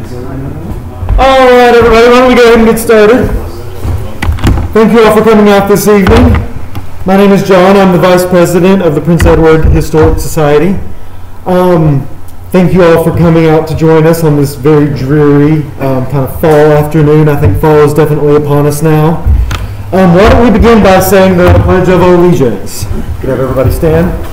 All right, everybody, why don't we go ahead and get started? Thank you all for coming out this evening. My name is John. I'm the Vice President of the Prince Edward Historic Society. Thank you all for coming out to join us on this very dreary kind of fall afternoon. I think fall is definitely upon us now. Why don't we begin by saying the Pledge of Allegiance? Could have everybody stand?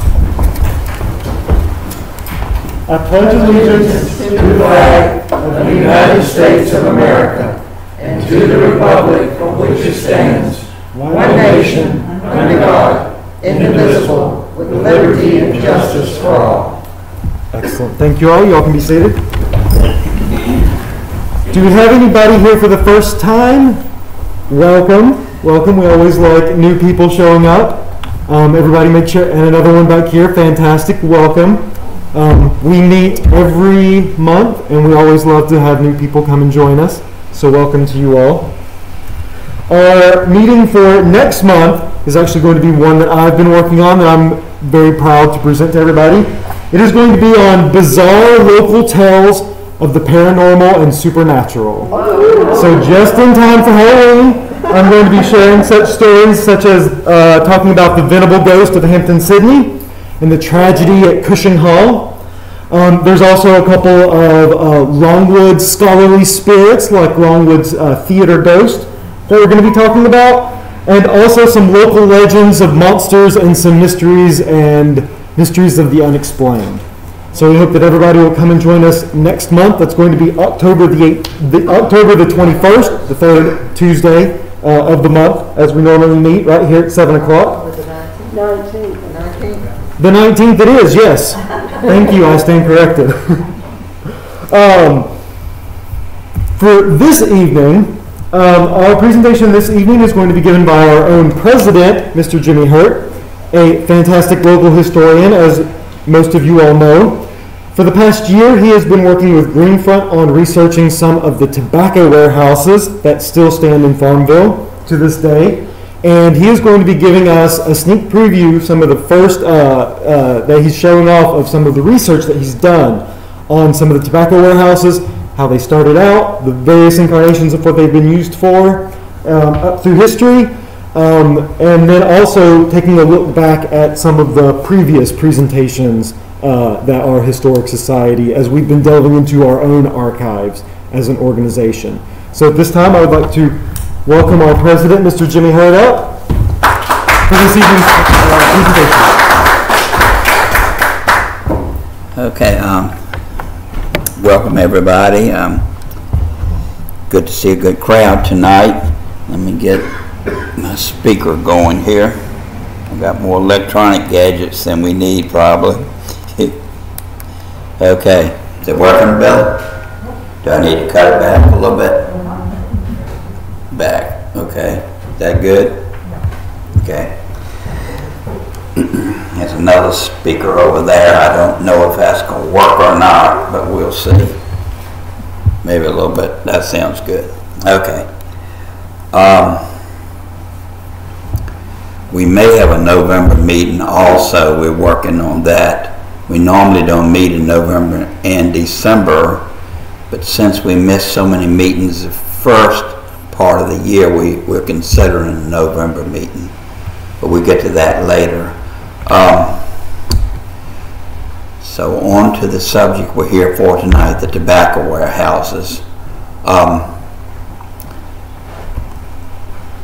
I pledge allegiance to the flag of the United States of America and to the republic for which it stands, one nation, under God, indivisible, with liberty and justice for all. Excellent. Thank you all. You all can be seated. Do we have anybody here for the first time? Welcome. Welcome. We always like new people showing up. Everybody make sure, and another one back here. Fantastic. Welcome. We meet every month, and we always love to have new people come and join us. So welcome to you all. Our meeting for next month is actually going to be one that I've been working on that I'm very proud to present to everybody. It is going to be on bizarre local tales of the paranormal and supernatural. So just in time for Halloween, I'm going to be sharing such stories such as talking about the venerable ghost of Hampton Sydney and the tragedy at Cushing Hall. There's also a couple of Longwood scholarly spirits, like Longwood's theater ghost, that we're going to be talking about, and also some local legends of monsters and some mysteries and mysteries of the unexplained. So we hope that everybody will come and join us next month. That's going to be October the 21st, the third Tuesday of the month, as we normally meet right here at 7 o'clock. The 19th it is, yes. Thank you, I stand corrected. For this evening, our presentation this evening is going to be given by our own president, Mr. Jimmy Hurt, a fantastic local historian, as most of you all know. For the past year, he has been working with Greenfront on researching some of the tobacco warehouses that still stand in Farmville to this day. And he is going to be giving us a sneak preview, some of the first that he's showing off of some of the research that he's done on some of the tobacco warehouses, how they started out, the various incarnations of what they've been used for up through history, and then also taking a look back at some of the previous presentations that our Historic Society, as we've been delving into our own archives as an organization. So at this time, I would like to welcome our president, Mr. Jimmy Hurt, up for this evening's presentation. Okay, welcome everybody. Good to see a good crowd tonight. Let me get my speaker going here. I've got more electronic gadgets than we need probably. Okay, is it working, Bill? Do I need to cut it back a little bit? Back, okay. Is that good? Okay. There's another speaker over there. I don't know if that's going to work or not, but we'll see. Maybe a little bit. That sounds good. Okay. We may have a November meeting also. We're working on that. We normally don't meet in November and December, but since we missed so many meetings the first part of the year, we're considering a November meeting, but we'll get to that later. So on to the subject we're here for tonight, the tobacco warehouses.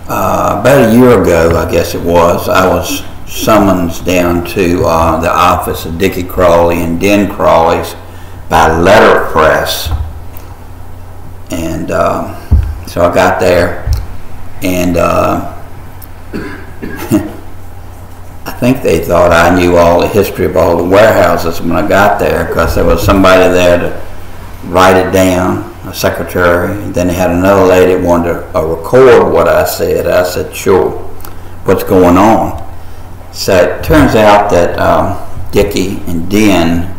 About a year ago, I guess it was, I was summoned down to the office of Dickie Crawley and Den Crawley's by letterpress, and so I got there, and I think they thought I knew all the history of all the warehouses when I got there, because there was somebody there to write it down, a secretary, and then they had another lady that wanted to record what I said. I said, sure, what's going on? So it turns out that Dickie and Den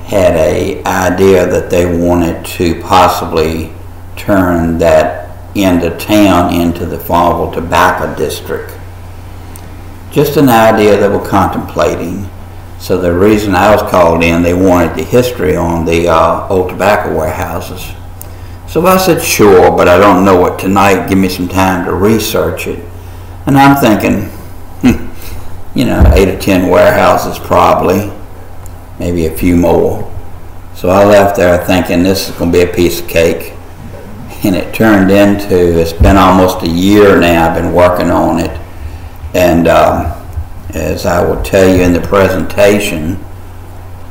had an idea that they wanted to possibly turn that end of town into the Farmville Tobacco District. Just an idea they were contemplating. So the reason I was called in, they wanted the history on the old tobacco warehouses. So I said, sure, but I don't know it tonight. Give me some time to research it. And I'm thinking, you know, 8 or 10 warehouses probably, maybe a few more. So I left there thinking this is going to be a piece of cake. And it turned into, it's been almost a year now I've been working on it. And as I will tell you in the presentation,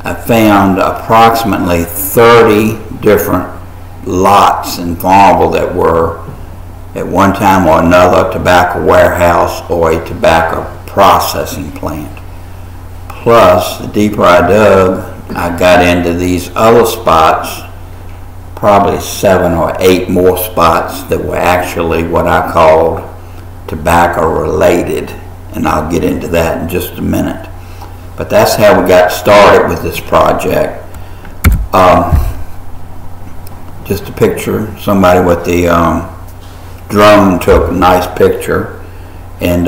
I found approximately 30 different lots in Farmville that were at one time or another a tobacco warehouse or a tobacco processing plant. Plus, the deeper I dug, I got into these other spots, probably 7 or 8 more spots that were actually what I called tobacco related, and I'll get into that in just a minute. But that's how we got started with this project. Just a picture, somebody with the drone took a nice picture, and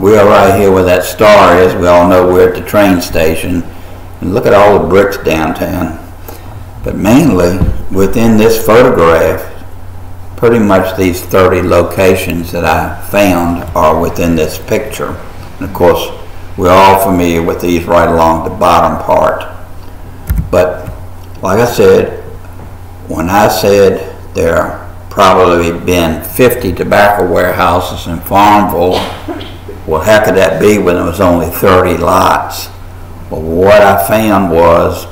we're right here where that star is. We all know we're at the train station, and look at all the bricks downtown. But mainly within this photograph, pretty much these 30 locations that I found are within this picture. And of course, we're all familiar with these right along the bottom part. But like I said, when I said there probably been 50 tobacco warehouses in Farmville, well, how could that be when there was only 30 lots? Well, what I found was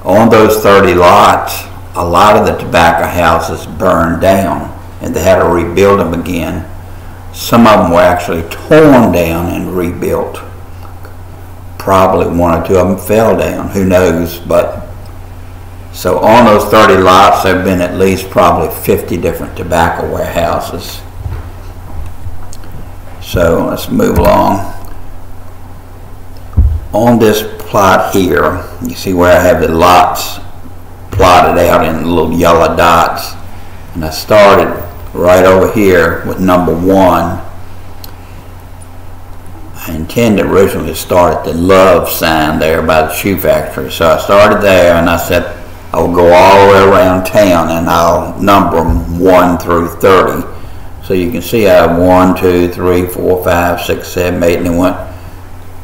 on those 30 lots, a lot of the tobacco houses burned down and they had to rebuild them again. Some of them were actually torn down and rebuilt. Probably 1 or 2 of them fell down, who knows, but so on those 30 lots, there have been at least probably 50 different tobacco warehouses. So let's move along. On this plot here, you see where I have the lots plotted out in little yellow dots. And I started right over here with number 1. I intended originally to start at the love sign there by the shoe factory. So I started there and I said, I'll go all the way around town and I'll number them 1 through 30. So you can see I have 1, 2, 3, 4, 5, 6, 7, 8, and it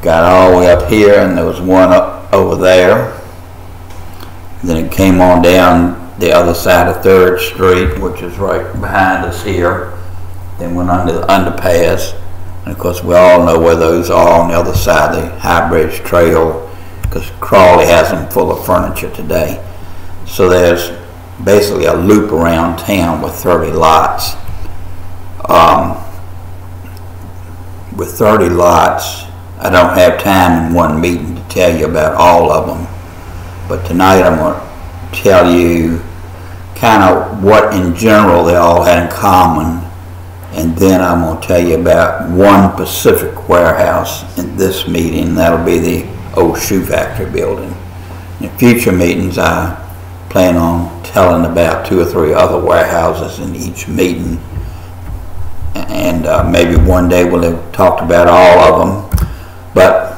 got all the way up here, and there was one up over there. Then it came on down the other side of 3rd Street, which is right behind us here. Then went under the underpass. And of course we all know where those are on the other side of the High Bridge Trail, because Crawley has them full of furniture today. So there's basically a loop around town with 30 lots. With 30 lots, I don't have time in one meeting to tell you about all of them. But tonight I'm going to tell you kind of what in general they all had in common. And then I'm going to tell you about one Pacific warehouse in this meeting. That'll be the old shoe factory building. In future meetings, I plan on telling about 2 or 3 other warehouses in each meeting, and maybe one day we'll have talked about all of them. But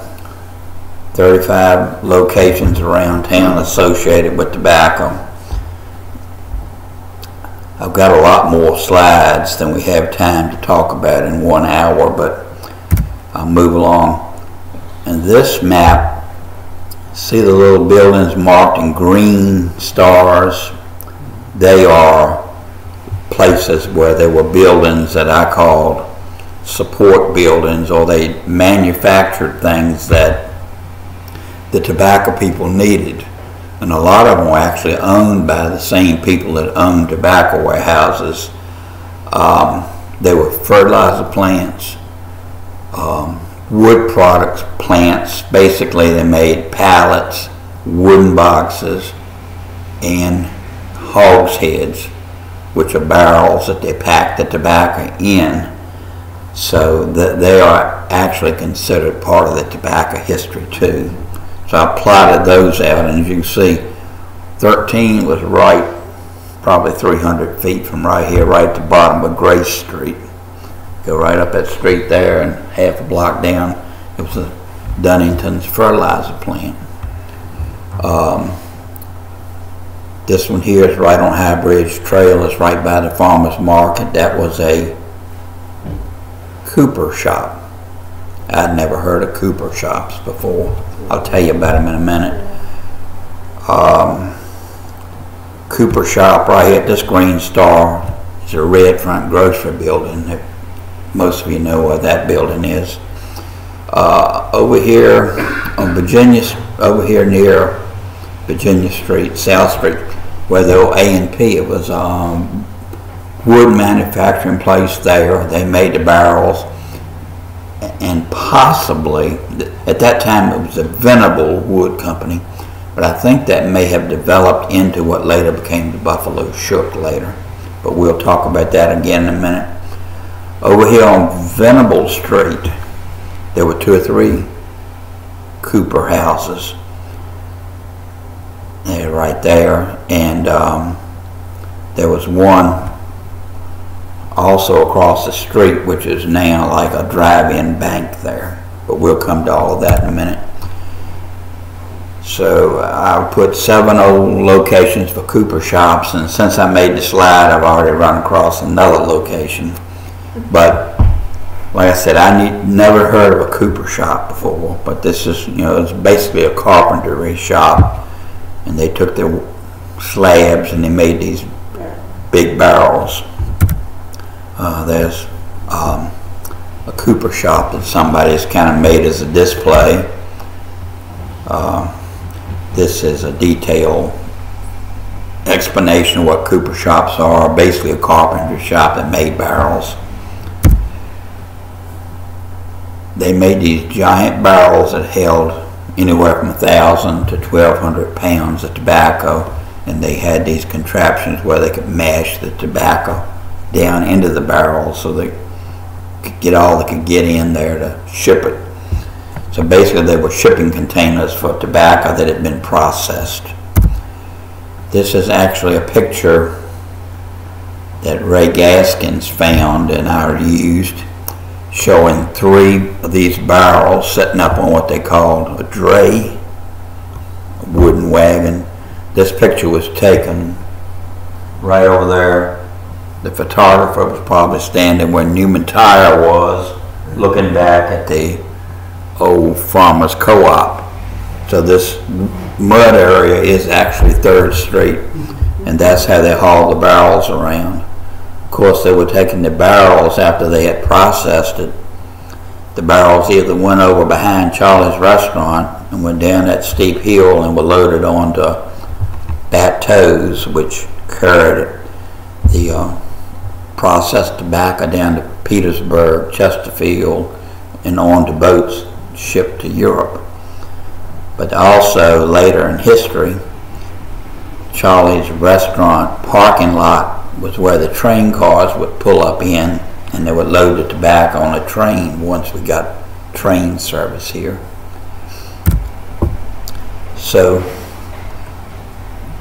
35 locations around town associated with tobacco. I've got a lot more slides than we have time to talk about in 1 hour, but I'll move along. And this map, see the little buildings marked in green stars? They are places where there were buildings that I called support buildings, or they manufactured things that the tobacco people needed. And a lot of them were actually owned by the same people that owned tobacco warehouses. They were fertilizer plants, wood products plants. Basically they made pallets, wooden boxes, and hogsheads, which are barrels that they pack the tobacco in. So that they are actually considered part of the tobacco history too. So I plotted those out, and as you can see, 13 was right, probably 300 feet from right here, right at the bottom of Grace Street. Go right up that street there, and half a block down, it was a Dunnington's fertilizer plant. This one here is right on High Bridge Trail. It's right by the farmer's market. That was a cooper shop. I'd never heard of cooper shops before. I'll tell you about them in a minute. Cooper shop right here at this Green Star is a red front grocery building. Most of you know what that building is. Over here on Virginia, over here near Virginia Street, South Street, where the old A&P, it was wood manufacturing place there. They made the barrels, and possibly at that time it was a Venable Wood Company, but I think that may have developed into what later became the Buffalo Shook later. But we'll talk about that again in a minute. Over here on Venable Street, there were 2 or 3 cooper houses. They're right there, and there was one also across the street, which is now like a drive-in bank there. But we'll come to all of that in a minute. So I put 7 old locations for cooper shops, and since I made the slide, I've already run across another location. But like I said, I never heard of a cooper shop before. But this is, it's basically a carpentry shop. And they took their slabs and they made these big barrels. There's a cooper shop that somebody's kind of made as a display. This is a detailed explanation of what cooper shops are. Basically a carpentry shop that made barrels. They made these giant barrels that held anywhere from 1,000 to 1,200 pounds of tobacco, and they had these contraptions where they could mash the tobacco down into the barrel so they could get all they could get in there to ship it. So basically they were shipping containers for tobacco that had been processed. This is actually a picture that Ray Gaskins found and I used, showing 3 of these barrels sitting up on what they called a dray, a wooden wagon. This picture was taken right over there. The photographer was probably standing where Newman Tire was, looking back at the old Farmers Co-op. So this mud area is actually 3rd Street, and that's how they hauled the barrels around. Of course, they were taking the barrels after they had processed it. The barrels either went over behind Charlie's restaurant and went down that steep hill and were loaded onto bateaus, which carried the processed tobacco down to Petersburg, Chesterfield, and onto boats shipped to Europe. But also later in history, Charlie's restaurant parking lot was where the train cars would pull up in, and they would load the tobacco on a train once we got train service here. So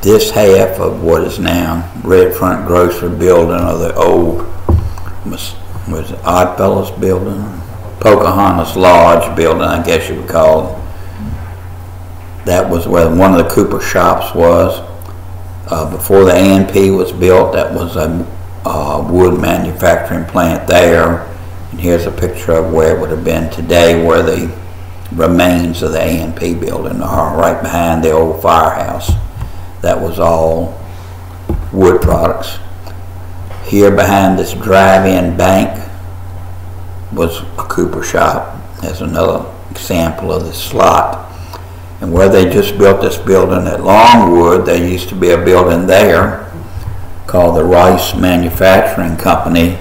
this half of what is now Red Front Grocery Building, or the old was it Oddfellows Building, Pocahontas Lodge Building, I guess you would call it. That was where one of the cooper shops was. Before the A&P was built, that was a wood manufacturing plant there. And here's a picture of where it would have been today, where the remains of the A&P building are, right behind the old firehouse. That was all wood products. Here behind this drive-in bank was a cooper shop. There's another example of the slot. And where they just built this building at Longwood, there used to be a building there called the Rice Manufacturing Company,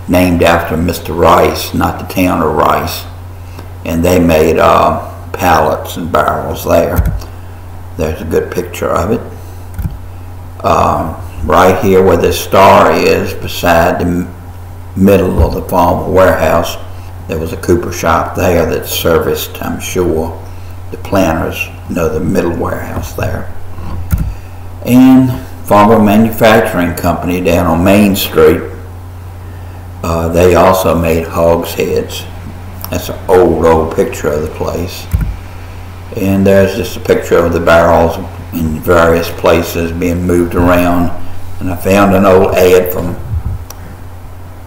named after Mr. Rice, not the town of Rice. And they made pallets and barrels there. There's a good picture of it. Right here where this star is, beside the middle of the Farmville warehouse, there was a cooper shop there that serviced, I'm sure, the planters, the middle warehouse there. And Farmville Manufacturing Company down on Main Street, they also made hogsheads. That's an old picture of the place. And there's just a picture of the barrels in various places being moved around. And I found an old ad from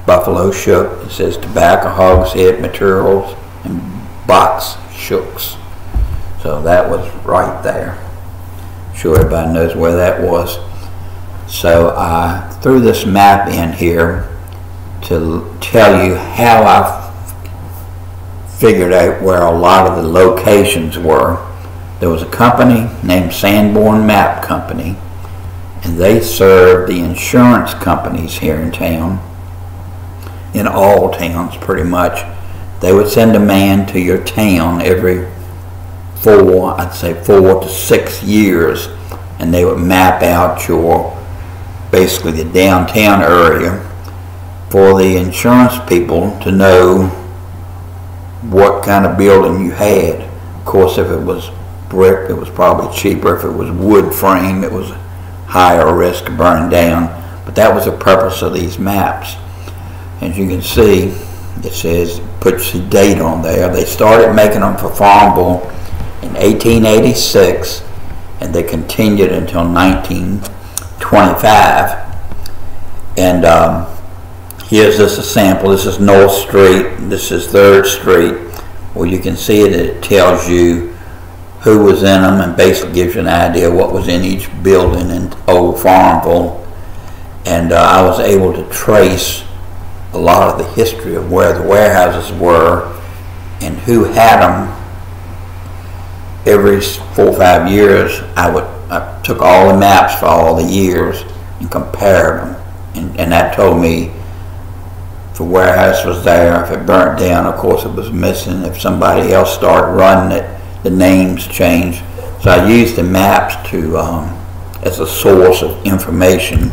Buffalo Shook. It says tobacco hogshead materials and box shooks. So that was right there. I'm sure everybody knows where that was. So I threw this map in here to tell you how I figured out where a lot of the locations were. There was a company named Sanborn Map Company, and they served the insurance companies here in town, in all towns pretty much. They would send a man to your town every I'd say 4 to 6 years, and they would map out your, basically the downtown area for the insurance people to know what kind of building you had. Of course, if it was brick, it was probably cheaper. If it was wood frame, it was higher risk of burning down. But that was the purpose of these maps. As you can see, it says, puts the date on there. They started making them for Farmville in 1886, and they continued until 1925. And here's just a sample. This is North Street. This is 3rd Street. Well, you can see it tells you who was in them and basically gives you an idea what was in each building in old Farmville. And I was able to trace a lot of the history of where the warehouses were and who had them. Every 4 or 5 years, I took all the maps for all the years and compared them. And that told me if a warehouse was there, if it burnt down, of course it was missing. If somebody else started running it, the names changed. So I used the maps to as a source of information.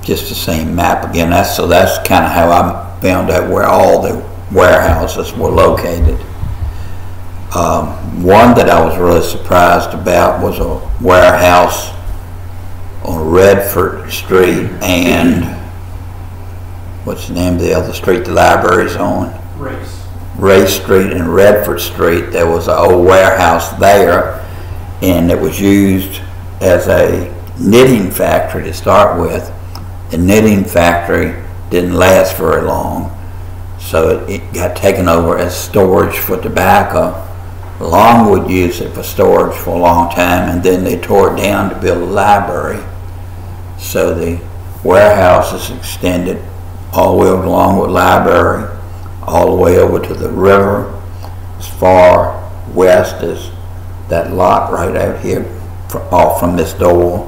Just the same map again. So that's kind of how I found out where all the warehouses were located. One that I was really surprised about was a warehouse on Redford Street and what's the name of the other street the library's on? Race Street and Redford Street. There was an old warehouse there, and it was used as a knitting factory to start with. The knitting factory didn't last very long, so it got taken over as storage for tobacco. Longwood used it for storage for a long time, and then they tore it down to build a library. So the warehouse is extended all the way over to Longwood Library, all the way over to the river, as far west as that lot right out here, off from this door.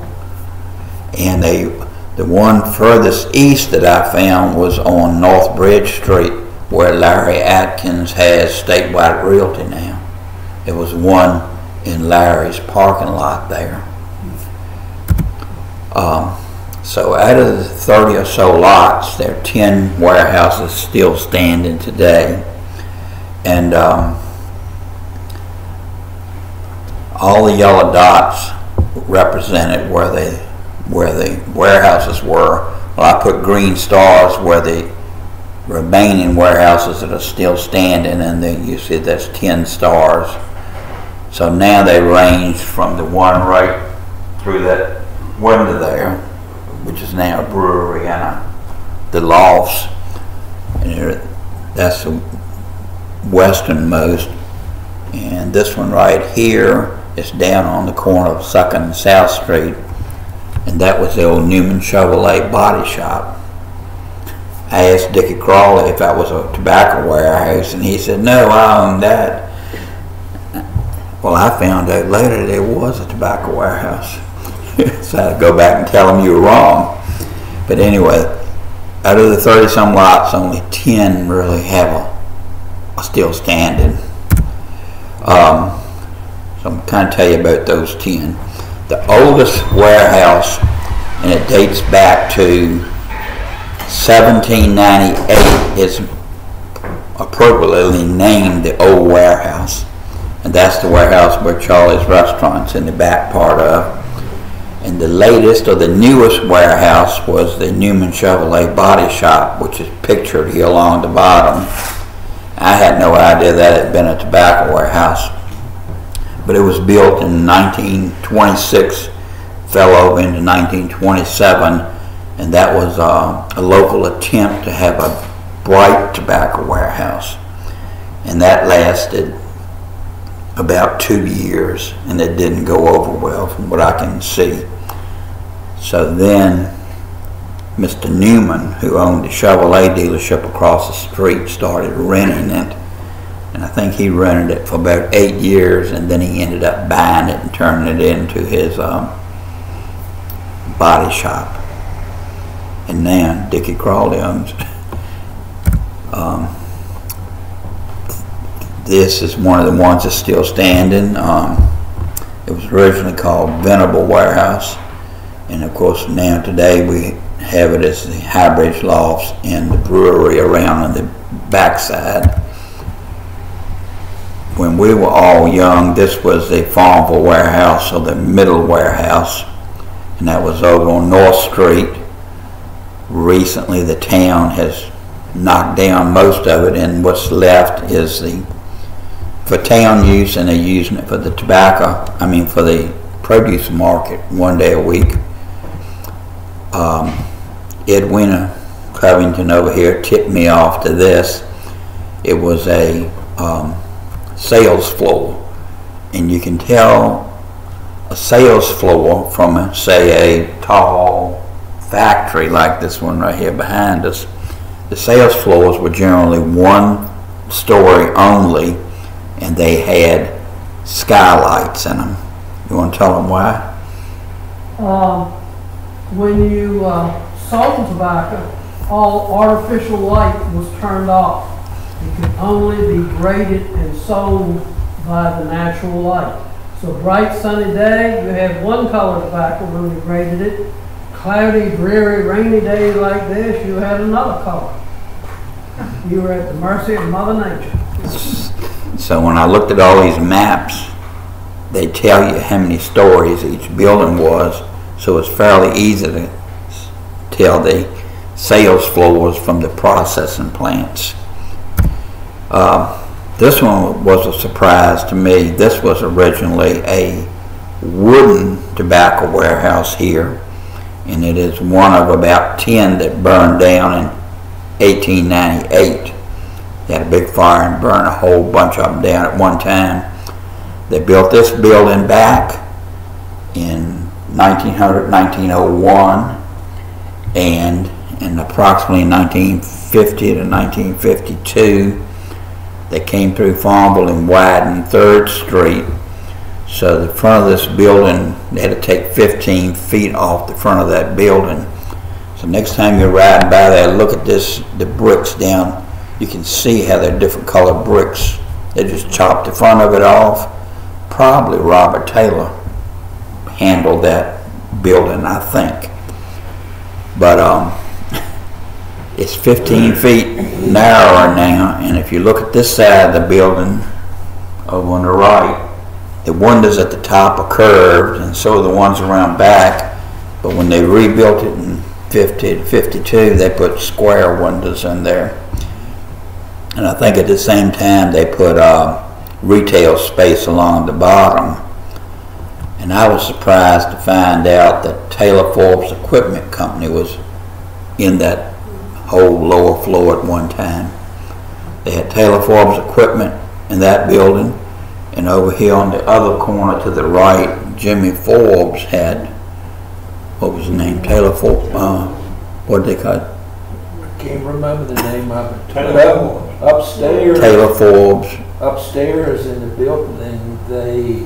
And the one furthest east that I found was on North Bridge Street, where Larry Atkins has Statewide Realty now. There was one in Larry's parking lot there. So out of the 30 or so lots, there are 10 warehouses still standing today. And all the yellow dots represented where the warehouses were. Well, I put green stars where the remaining warehouses that are still standing, and then you see that's 10 stars. So now they range from the one right through that window there, which is now a brewery, and the lofts, and that's the westernmost. And this one right here is down on the corner of 2nd and South Street, and that was the old Newman Chevrolet body shop. I asked Dickie Crawley if that was a tobacco warehouse, and he said, no, I own that. Well, I found out later there was a tobacco warehouse. So I had to go back and tell them you were wrong. But anyway, out of the 30-some lots, only 10 really have are still standing. So I'm kind of tell you about those 10. The oldest warehouse, and it dates back to 1798, is appropriately named the Old Warehouse. And that's the warehouse where Charlie's Restaurant's in the back part of. And the latest or the newest warehouse was the Newman Chevrolet Body Shop, which is pictured here along the bottom. I had no idea that had been a tobacco warehouse, but it was built in 1926, fell over into 1927, and that was a local attempt to have a bright tobacco warehouse, and that lasted about 2 years, and it didn't go over well from what I can see. So then Mr. Newman, who owned the Chevrolet dealership across the street, started renting it, and I think he rented it for about 8 years, and then he ended up buying it and turning it into his body shop. And now Dickie Crawley owns it. This is one of the ones that's still standing. It was originally called Venable Warehouse, and of course now today we have it as the Highbridge Lofts and the brewery around on the backside. When we were all young, this was the Farmville warehouse, or the middle warehouse, and that was over on North Street. Recently the town has knocked down most of it, and what's left is for town use, and they're using it for the for the produce market 1 day a week. Edwina Covington over here tipped me off to this. It was a sales floor, and you can tell a sales floor from say a tall factory like this one right here behind us. The sales floors were generally 1 story only, and they had skylights in them. You want to tell them why? When you sold tobacco, all artificial light was turned off. It could only be graded and sold by the natural light. So bright sunny day, you had one color tobacco when you graded it. Cloudy, dreary, rainy day like this, you had another color. You were at the mercy of Mother Nature. So when I looked at all these maps, they tell you how many stories each building was, so it's fairly easy to tell the sales floors from the processing plants. This one was a surprise to me. This was originally a wooden tobacco warehouse here, and it is one of about 10 that burned down in 1898. They had a big fire and burned a whole bunch of them down at one time. They built this building back in 1901, and in approximately 1950 to 1952, they came through Farmville and widened 3rd Street. So the front of this building, they had to take 15 feet off the front of that building. So next time you're riding by there, look at the bricks down. You can see how they're different colored bricks. They just chopped the front of it off. Probably Robert Taylor handled that building, I think. But it's 15 feet narrower now, and if you look at this side of the building over on the right, the windows at the top are curved, and so are the ones around back. But when they rebuilt it in 50 to 52, they put square windows in there. And I think at the same time they put retail space along the bottom. And I was surprised to find out that Taylor Forbes Equipment Company was in that whole lower floor at one time. They had Taylor Forbes Equipment in that building, and over here on the other corner to the right, Jimmy Forbes had, what was his name? Taylor Forbes, what did they call it? Can't remember the name of it. Upstairs. Taylor Forbes. Upstairs in the building, they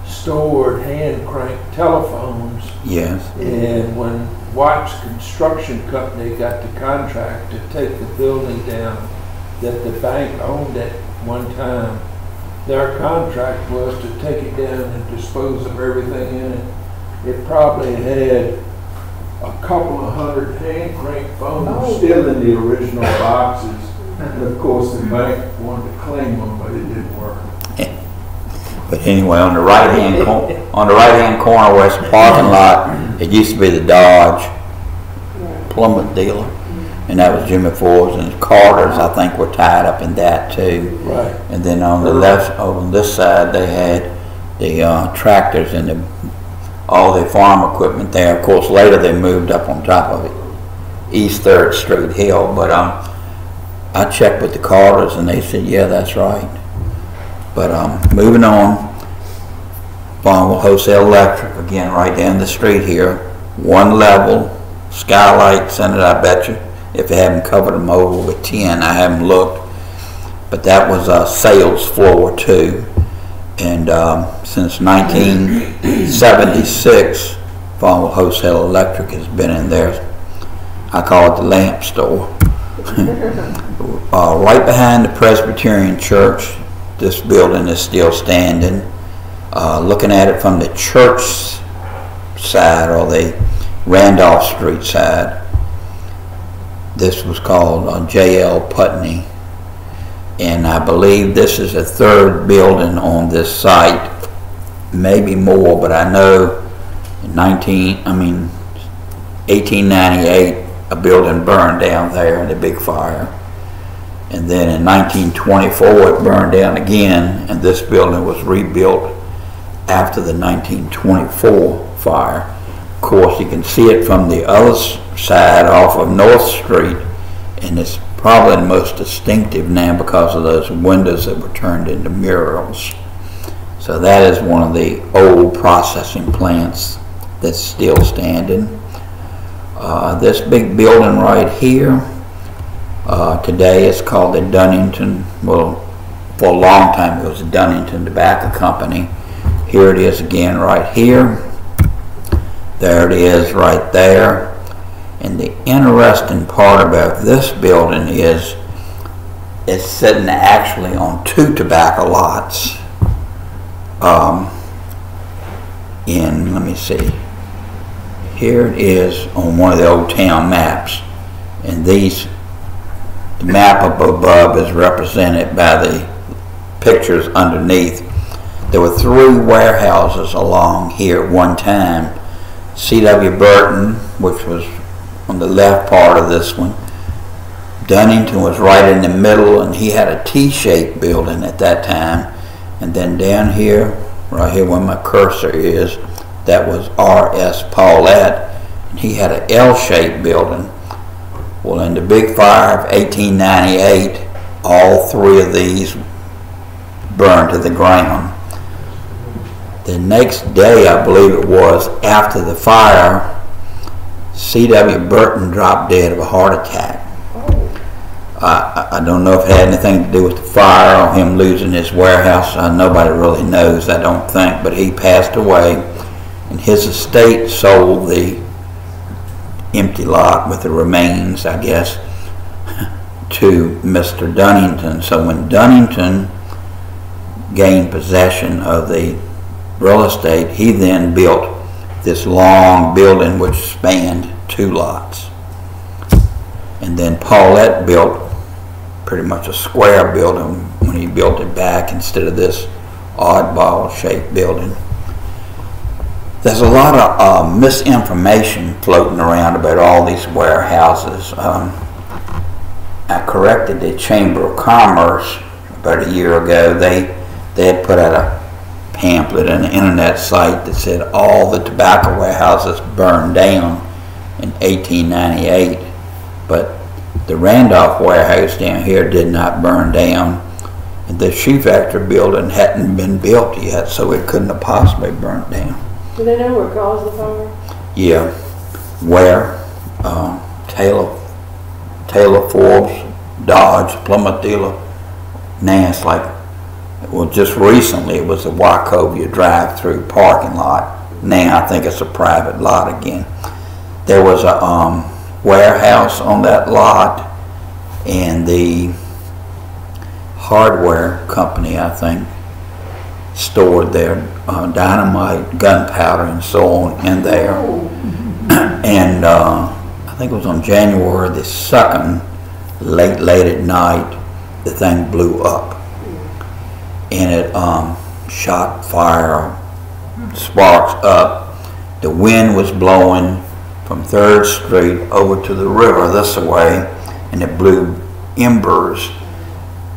stored hand crank telephones. Yes. And when Watts Construction Company got the contract to take the building down that the bank owned at one time, their contract was to take it down and dispose of everything in it. It probably had a couple of hundred hand crank phones still in the original boxes. And of course the bank wanted to claim them, but it didn't work. But anyway, on the right-hand corner where it's the parking lot, it used to be the Dodge Plymouth dealer, and that was Jimmy Ford's, and Carter's I think were tied up in that too. Right. And then on the left, on this side, they had the tractors and all the farm equipment there. Of course, later they moved up on top of it, East 3rd Street Hill. But I checked with the Carters, and they said, yeah, that's right. But moving on, Farmville Wholesale Electric, again, right down the street here, one level, skylights in it, I bet you. If they haven't covered them over with tin, I haven't looked. But that was a sales floor too. And since 1976, Farmville Wholesale Electric has been in there. I call it the lamp store. Right behind the Presbyterian Church, this building is still standing. Looking at it from the church side, or the Randolph Street side, this was called J.L. Putney. And I believe this is the 3rd building on this site, maybe more, but I know in 1898, a building burned down there in a big fire. And then in 1924, it burned down again, and this building was rebuilt after the 1924 fire. Of course, you can see it from the other side off of North Street, and it's probably the most distinctive now because of those windows that were turned into murals. So that is one of the old processing plants that's still standing. This big building right here, today it's called the Dunnington, well, for a long time it was the Dunnington Tobacco Company. Here it is again right here. There it is right there. And the interesting part about this building is it's sitting actually on 2 tobacco lots. Let me see. Here it is on one of the old town maps. And the map up above is represented by the pictures underneath. There were 3 warehouses along here at one time. C.W. Burton, which was on the left part of this one. Dunnington was right in the middle, and he had a T-shaped building at that time. And then down here, right here where my cursor is, that was R.S. Paulette, and he had an L-shaped building. Well, in the big fire of 1898, all 3 of these burned to the ground. The next day, I believe it was, after the fire, C.W. Burton dropped dead of a heart attack. I don't know if it had anything to do with the fire or him losing his warehouse. Nobody really knows, I don't think, but he passed away, and his estate sold the empty lot with the remains, I guess, to Mr. Dunnington. So when Dunnington gained possession of the real estate, he then built this long building which spanned 2 lots. And then Paulette built pretty much a square building when he built it back instead of this oddball shaped building. There's a lot of misinformation floating around about all these warehouses. I corrected the Chamber of Commerce about a year ago. They had put out a pamphlet on the internet site that said all the tobacco warehouses burned down in 1898, but the Randolph warehouse down here did not burn down, and the shoe factory building hadn't been built yet, so it couldn't have possibly burnt down. Do they know what caused the fire? Yeah, where Taylor Forbes, Dodge, Plymouth dealer. Now it's like, well, just recently it was a Wachovia drive-through parking lot. Now I think it's a private lot again. There was a warehouse on that lot, and the hardware company, I think, stored their dynamite, gunpowder, and so on in there. And I think it was on January the 2nd, late at night, the thing blew up. And it shot fire sparks up. The wind was blowing from 3rd Street over to the river this way, and it blew embers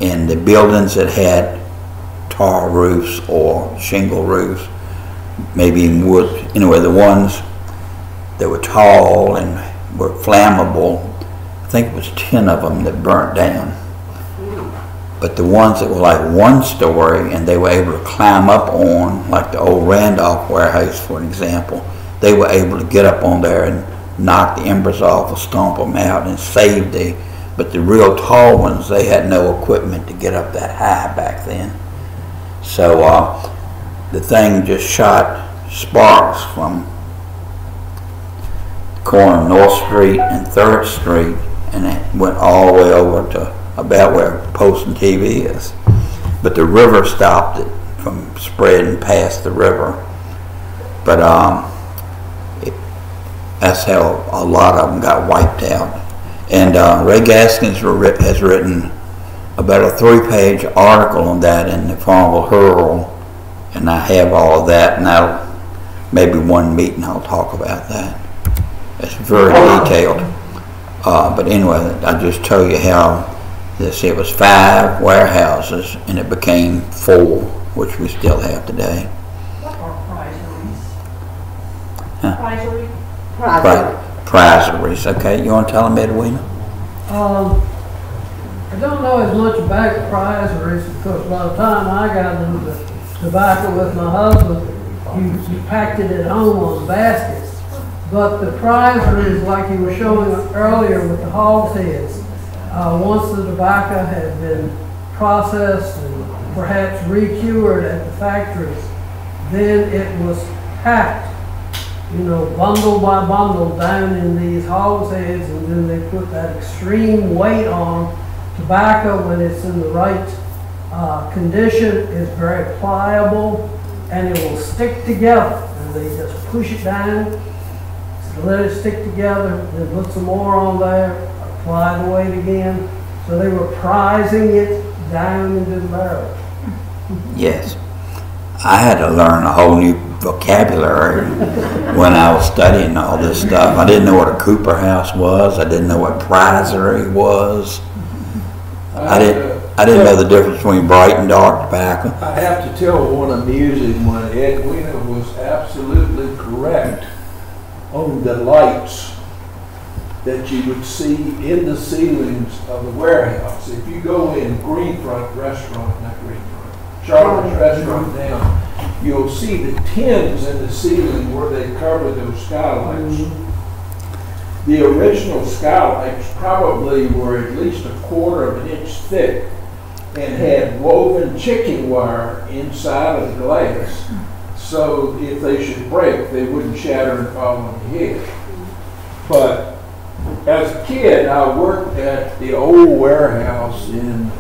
in the buildings that had tar roofs or shingle roofs, maybe in wood. Anyway, the ones that were tall and were flammable, I think it was 10 of them that burnt down. But the ones that were like 1 story and they were able to climb up on, like the old Randolph warehouse for an example, they were able to get up on there and knock the embers off or stomp them out and save but the real tall ones, they had no equipment to get up that high back then. So the thing just shot sparks from the corner of North Street and 3rd Street, and it went all the way over to about where Post and TV is. But the river stopped it from spreading past the river. But that's how a lot of them got wiped out. And Ray Gaskins has written about a 3-page article on that in the Farmville Herald, and I have all of that, and maybe one meeting I'll talk about that. It's very detailed. But anyway, I just tell you how it was 5 warehouses and it became 4, which we still have today. What are prizeries? Huh? Prizeries. Okay, you want to tell them, Edwina? I don't know as much about prizeries because by the time I got into the tobacco with my husband, you packed it at home on baskets. But the prizeries, like you were showing earlier with the hogsheads, once the tobacco had been processed and perhaps recured at the factories, then it was packed, bundle by bundle down in these hogsheads, and then they put that extreme weight on. Tobacco, when it's in the right condition, is very pliable and it will stick together. And they just push it down, let it stick together, then put some more on there, apply the weight again. So they were prizing it down into the barrel. Yes. I had to learn a whole new vocabulary when I was studying all this stuff. I didn't know what a Cooper house was. I didn't know what prizery was. I didn't know the difference between bright and dark tobacco. I have to tell one amusing one. Edwina was absolutely correct on the lights that you would see in the ceilings of the warehouse. If you go in Greenfront restaurant, not Greenfront, Charlotte's restaurant down, you'll see the tins in the ceiling where they cover those skylights. Mm-hmm. The original skylights probably were at least 1/4 of an inch thick and had woven chicken wire inside of the glass. So if they should break, they wouldn't shatter and fall on the head. But as a kid, I worked at the old warehouse in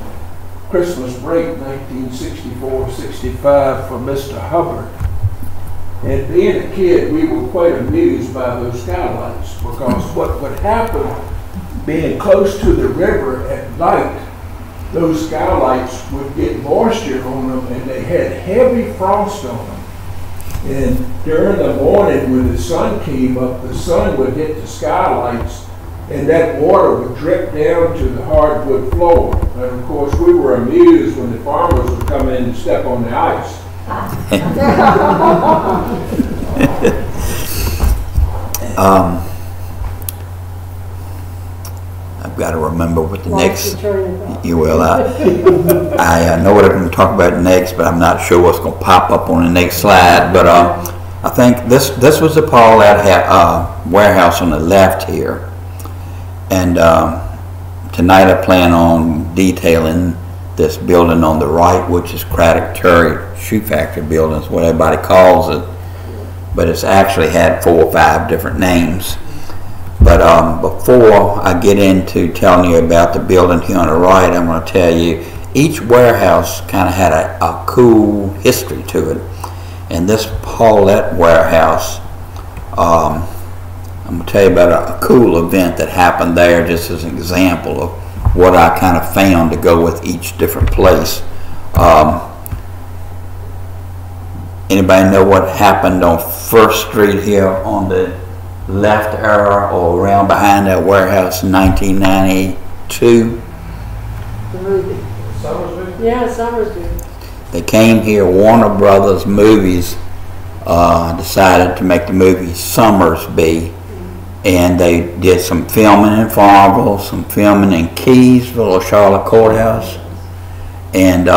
Christmas break 1964-65 for Mr. Hubbard. And being a kid, we were quite amused by those skylights because what would happen, being close to the river at night, those skylights would get moisture on them and they had heavy frost on them. And during the morning when the sun came up, the sun would hit the skylights and that water would drip down to the hardwood floor. And of course, we were amused when the farmers would come in and step on the ice. I've got to remember what the next. You will. I know what I'm going to talk about next, but I'm not sure what's going to pop up on the next slide. But I think this was the Paulette warehouse on the left here, and tonight I plan on detailing this building on the right, which is Craddock-Terry Shoe Factory building, is what everybody calls it, but it's actually had 4 or 5 different names. But before I get into telling you about the building here on the right, I'm going to tell you each warehouse kind of had a cool history to it. And this Paulette warehouse, I'm going to tell you about a cool event that happened there, just as an example of what I kind of found to go with each different place. Anybody know what happened on First Street here on the left area or around behind that warehouse in 1992? The movie. Yeah, Summersby. They came here, Warner Brothers Movies decided to make the movie Summersby, and they did some filming in Farmville, some filming in Keysville or Charlotte Courthouse, and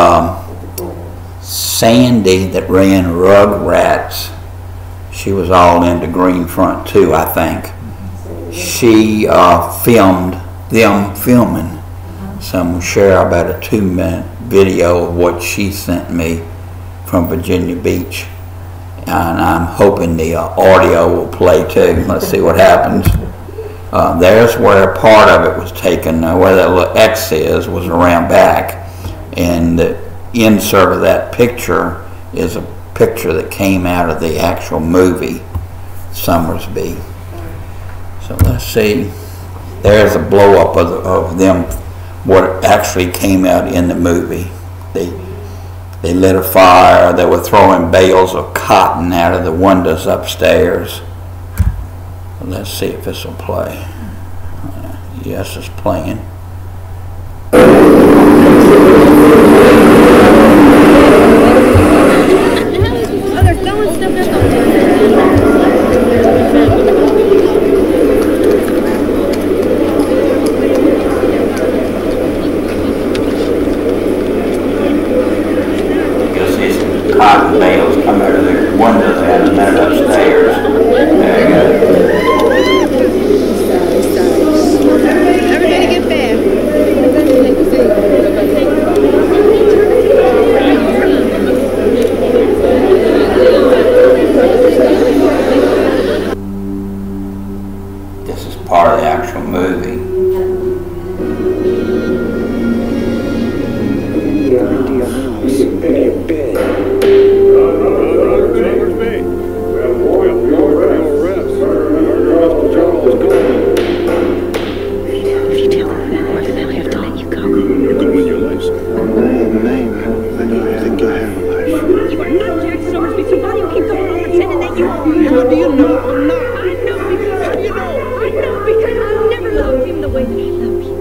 Sandy that ran Rugrats, she was all into Green Front too, I think. She filmed them filming. So I'm going to share about a 2-minute video of what she sent me from Virginia Beach. And I'm hoping the audio will play too. Let's see what happens. There's where part of it was taken. Where that little X is was around back. And the insert of that picture is a picture that came out of the actual movie, Summersby. So let's see. There's a blow up of them, what actually came out in the movie. They lit a fire. They were throwing bales of cotton out of the windows upstairs. Let's see if this will play. Yes, it's playing. Cotton bales come out of the windows and then upstairs. There you go. Everybody get back. This is part of the actual movie. How do you know I'm not? I know because how do you know? I know because I never loved him the way that he loved you.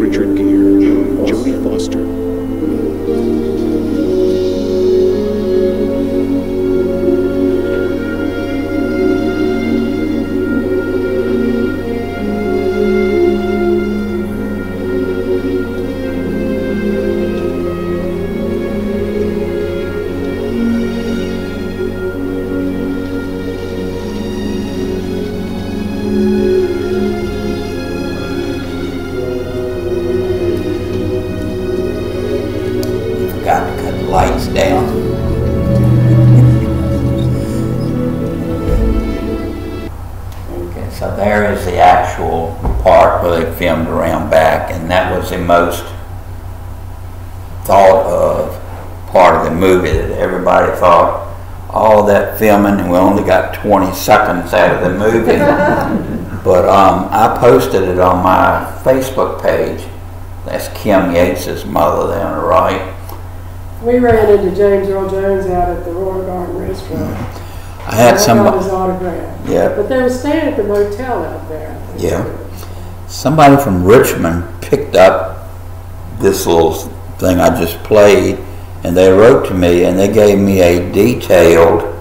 Richard Gere, Jodie Foster. Got to cut the lights down. Okay, so there is the actual part where they filmed around back, and that was the most thought of part of the movie that everybody thought, all that filming and we only got 20 seconds out of the movie. But I posted it on my Facebook page. That's Kim Yates's mother there on the right. We ran into James Earl Jones out at the Royal Garden Restaurant. I had got his autograph. Yeah. But they were staying at the motel out there. Yeah. Somebody from Richmond picked up this little thing I just played, and they wrote to me and they gave me a detailed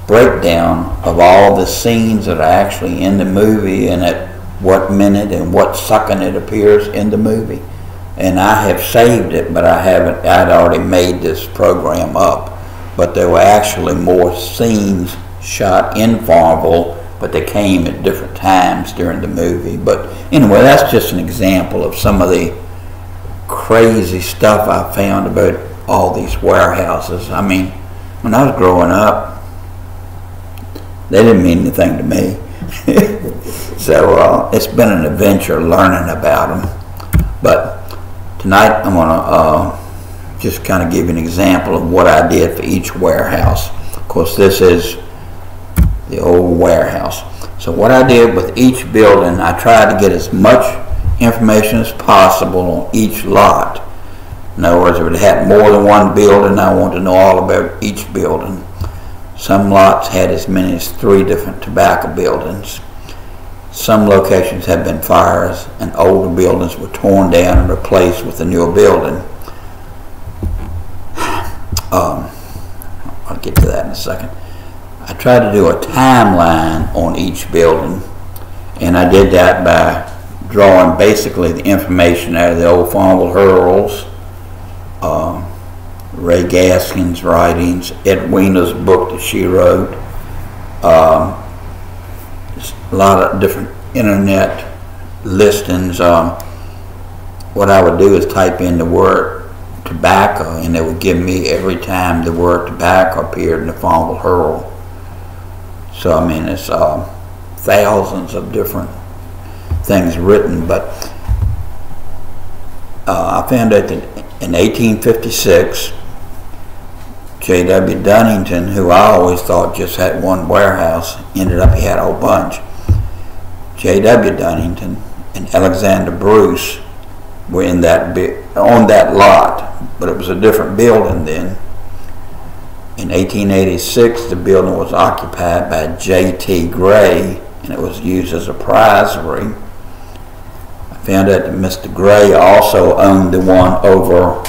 breakdown of all the scenes that are actually in the movie and at what minute and what second it appears in the movie. And I have saved it, but I haven't. I'd already made this program up, but there were actually more scenes shot in Farmville, but they came at different times during the movie. But anyway, that's just an example of some of the crazy stuff I found about all these warehouses. I mean, when I was growing up, they didn't mean anything to me. So it's been an adventure learning about them. But tonight I'm going to just kind of give you an example of what I did for each warehouse. Of course, this is the old warehouse. So what I did with each building, I tried to get as much information as possible on each lot. In other words, if it had more than one building, I want to know all about each building. Some lots had as many as 3 different tobacco buildings. Some locations had been fires, and older buildings were torn down and replaced with a newer building. I'll get to that in a second. I tried to do a timeline on each building, and I did that by drawing basically the information out of the old Farmville Heralds, Ray Gaskin's writings, Edwina's book that she wrote, a lot of different internet listings. What I would do is type in the word tobacco, and it would give me every time the word tobacco appeared in the Farmville Herald. So I mean, it's thousands of different things written, but I found out that in 1856, J.W. Dunnington, who I always thought just had one warehouse, ended up he had a whole bunch. J.W. Dunnington and Alexander Bruce were in that on that lot, but it was a different building then. In 1886, the building was occupied by J.T. Gray, and it was used as a prizery. I found out that Mr. Gray also owned the one over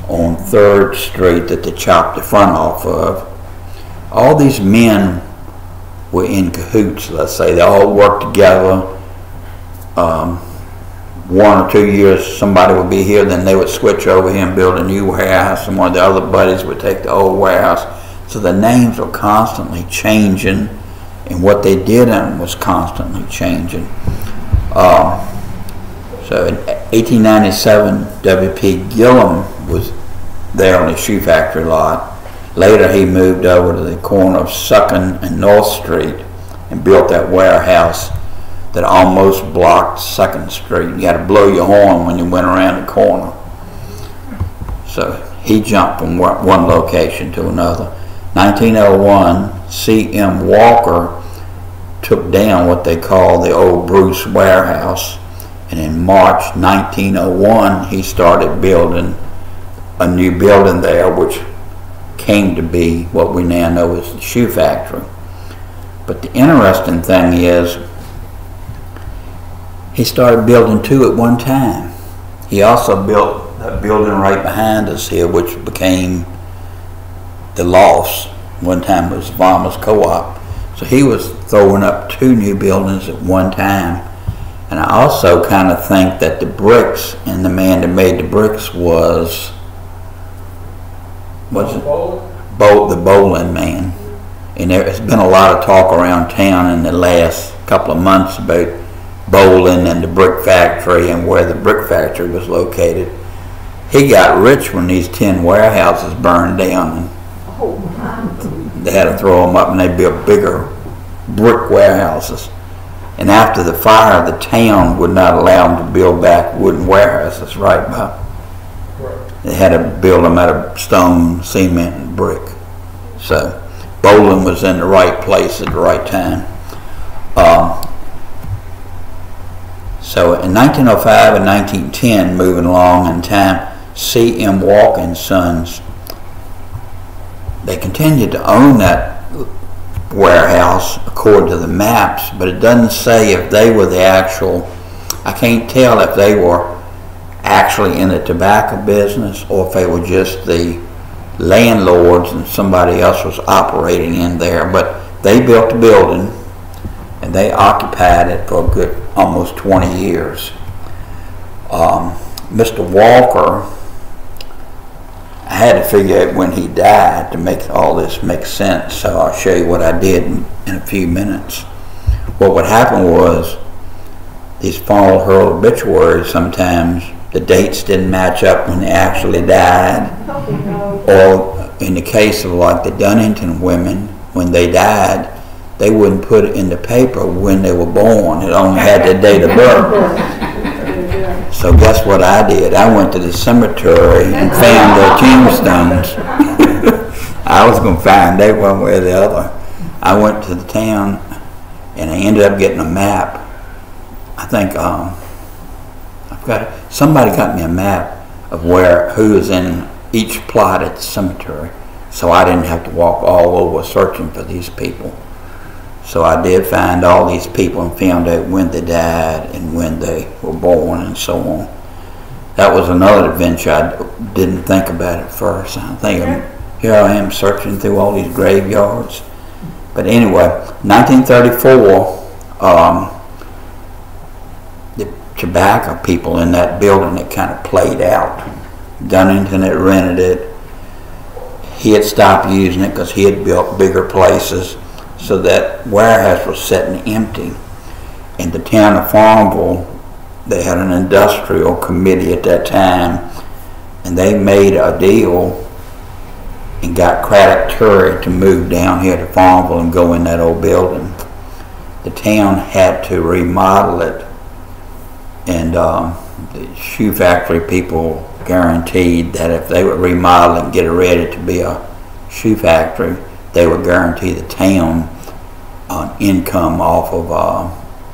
on 3rd Street that they chopped the front off of. All these men were in cahoots, let's say. They all worked together. 1 or 2 years somebody would be here, then they would switch over here and build a new warehouse, and one of the other buddies would take the old warehouse. So the names were constantly changing, and what they did in was constantly changing. So in 1897, W.P. Gillum was there on the shoe factory lot. Later he moved over to the corner of Suckin and North Street and built that warehouse that almost blocked 2nd Street. You had to blow your horn when you went around the corner. So he jumped from one location to another. 1901, C.M. Walker took down what they call the old Bruce warehouse, and in March 1901 he started building a new building there, which came to be what we now know as the shoe factory. But the interesting thing is, he started building 2 at one time. He also built a building right behind us here, which became the Lofts. One time it was Farmers Co-op. So he was throwing up 2 new buildings at one time. And I also kind of think that the bricks, and the man that made the bricks was, the bowling man. And there's been a lot of talk around town in the last couple of months about bowling and the brick factory and where the brick factory was located. He got rich when these 10 warehouses burned down, and they had to throw them up, and they built bigger brick warehouses. And after the fire, the town would not allow them to build back wooden warehouses, right, Bob? They had to build them out of stone, cement, and brick. So bowling was in the right place at the right time. So in 1905 and 1910, moving along in time, C.M. Walker and Sons, they continued to own that warehouse according to the maps, but it doesn't say if they were the actual, I can't tell if they were actually in the tobacco business or if they were just the landlords and somebody else was operating in there. But they built the building and they occupied it for a good almost 20 years. Mr. Walker, I had to figure out when he died to make all this make sense, so I'll show you what I did in a few minutes. What would happen was, these Farmville Herald obituaries, sometimes the dates didn't match up when they actually died. Or in the case of like the Dunnington women, when they died, they wouldn't put it in the paper when they were born. It only had the date of birth. So guess what I did? I went to the cemetery and found their tombstones. I was going to find out one way or the other. I went to the town and I ended up getting a map. I think somebody got me a map of who is in each plot at the cemetery. So I didn't have to walk all over searching for these people. So I did find all these people and found out when they died and when they were born and so on. That was another adventure. I didn't think about it first. I'm thinking, here I am searching through all these graveyards. But anyway, 1934, the tobacco people in that building had kind of played out. Dunnington had rented it. He had stopped using it because he had built bigger places. So that warehouse was sitting empty. In the town of Farmville, they had an industrial committee at that time, and they made a deal and got Craddock-Terry to move down here to Farmville and go in that old building. The town had to remodel it, and the shoe factory people guaranteed that if they would remodel it and get it ready to be a shoe factory, they would guarantee the town income off of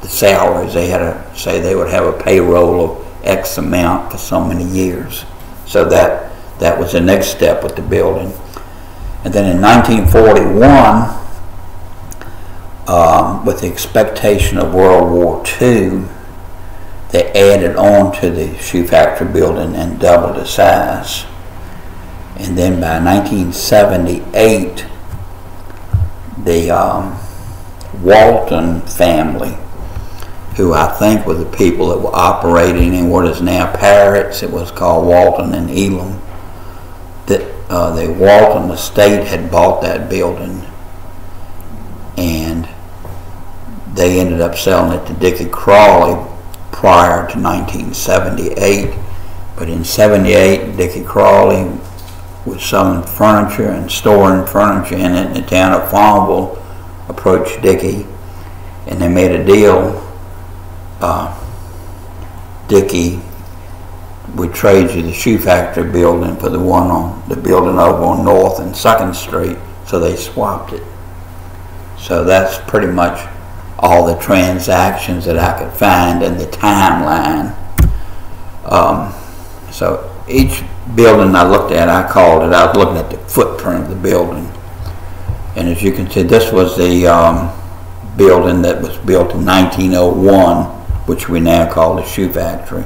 the salaries. They had to say they would have a payroll of X amount for so many years. So that was the next step with the building. And then in 1941, with the expectation of World War II, they added on to the shoe factory building and doubled the size. And then by 1978, the Walton family, who I think were the people that were operating in what is now Parrots, it was called Walton and Elam, that the Walton estate had bought that building, and they ended up selling it to Dickie Crawley prior to 1978. But in 78, Dickie Crawley was selling furniture and storing furniture in it in the town of Farmville, approached Dickie, and they made a deal. Dickie would trade you the shoe factory building for the building over on North and 2nd Street, so they swapped it. So that's pretty much all the transactions that I could find in the timeline. So each building I looked at, I was looking at the footprint of the building. And as you can see, this was the building that was built in 1901, which we now call the shoe factory.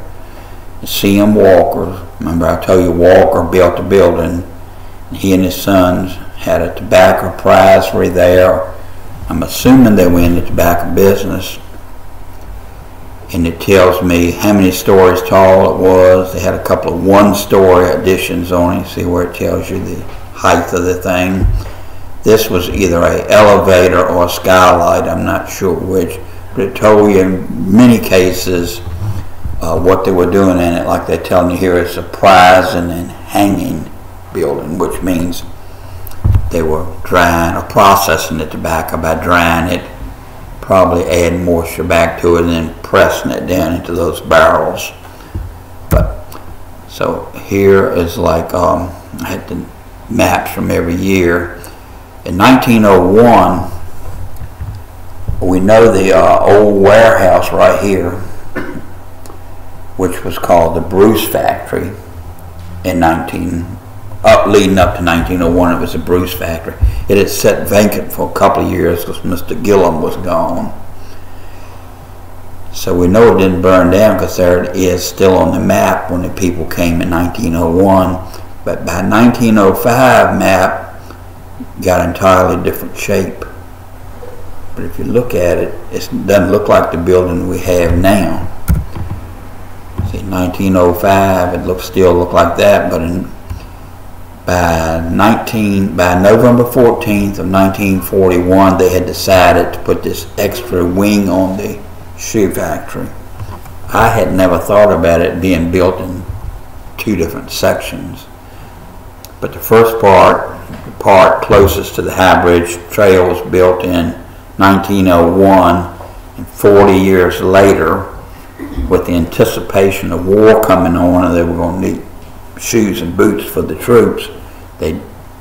C.M. Walker, remember I told you Walker built the building, and he and his sons had a tobacco prizery there. I'm assuming they were in the tobacco business. And it tells me how many stories tall it was. They had a couple of one-story additions on it. See where it tells you the height of the thing. This was either an elevator or a skylight, I'm not sure which, but it told you in many cases what they were doing in it, like they're telling you here, it's a prizing and hanging building, which means they were drying or processing the tobacco by drying it, probably adding moisture back to it and then pressing it down into those barrels. But so here is like I had the maps from every year. In 1901, we know the old warehouse right here, which was called the Bruce Factory. Leading up to 1901, it was the Bruce Factory. It had sat vacant for a couple of years because Mr. Gillum was gone. So we know it didn't burn down because there it is still on the map when the people came in 1901. But by 1905, map got entirely different shape. But if you look at it, it doesn't look like the building we have now. See, 1905, it still looked like that, but by November 14th of 1941, they had decided to put this extra wing on the shoe factory. I had never thought about it being built in two different sections. But the first part, the part closest to the High Bridge Trail, was built in 1901, and 40 years later, with the anticipation of war coming on and they were going to need shoes and boots for the troops, they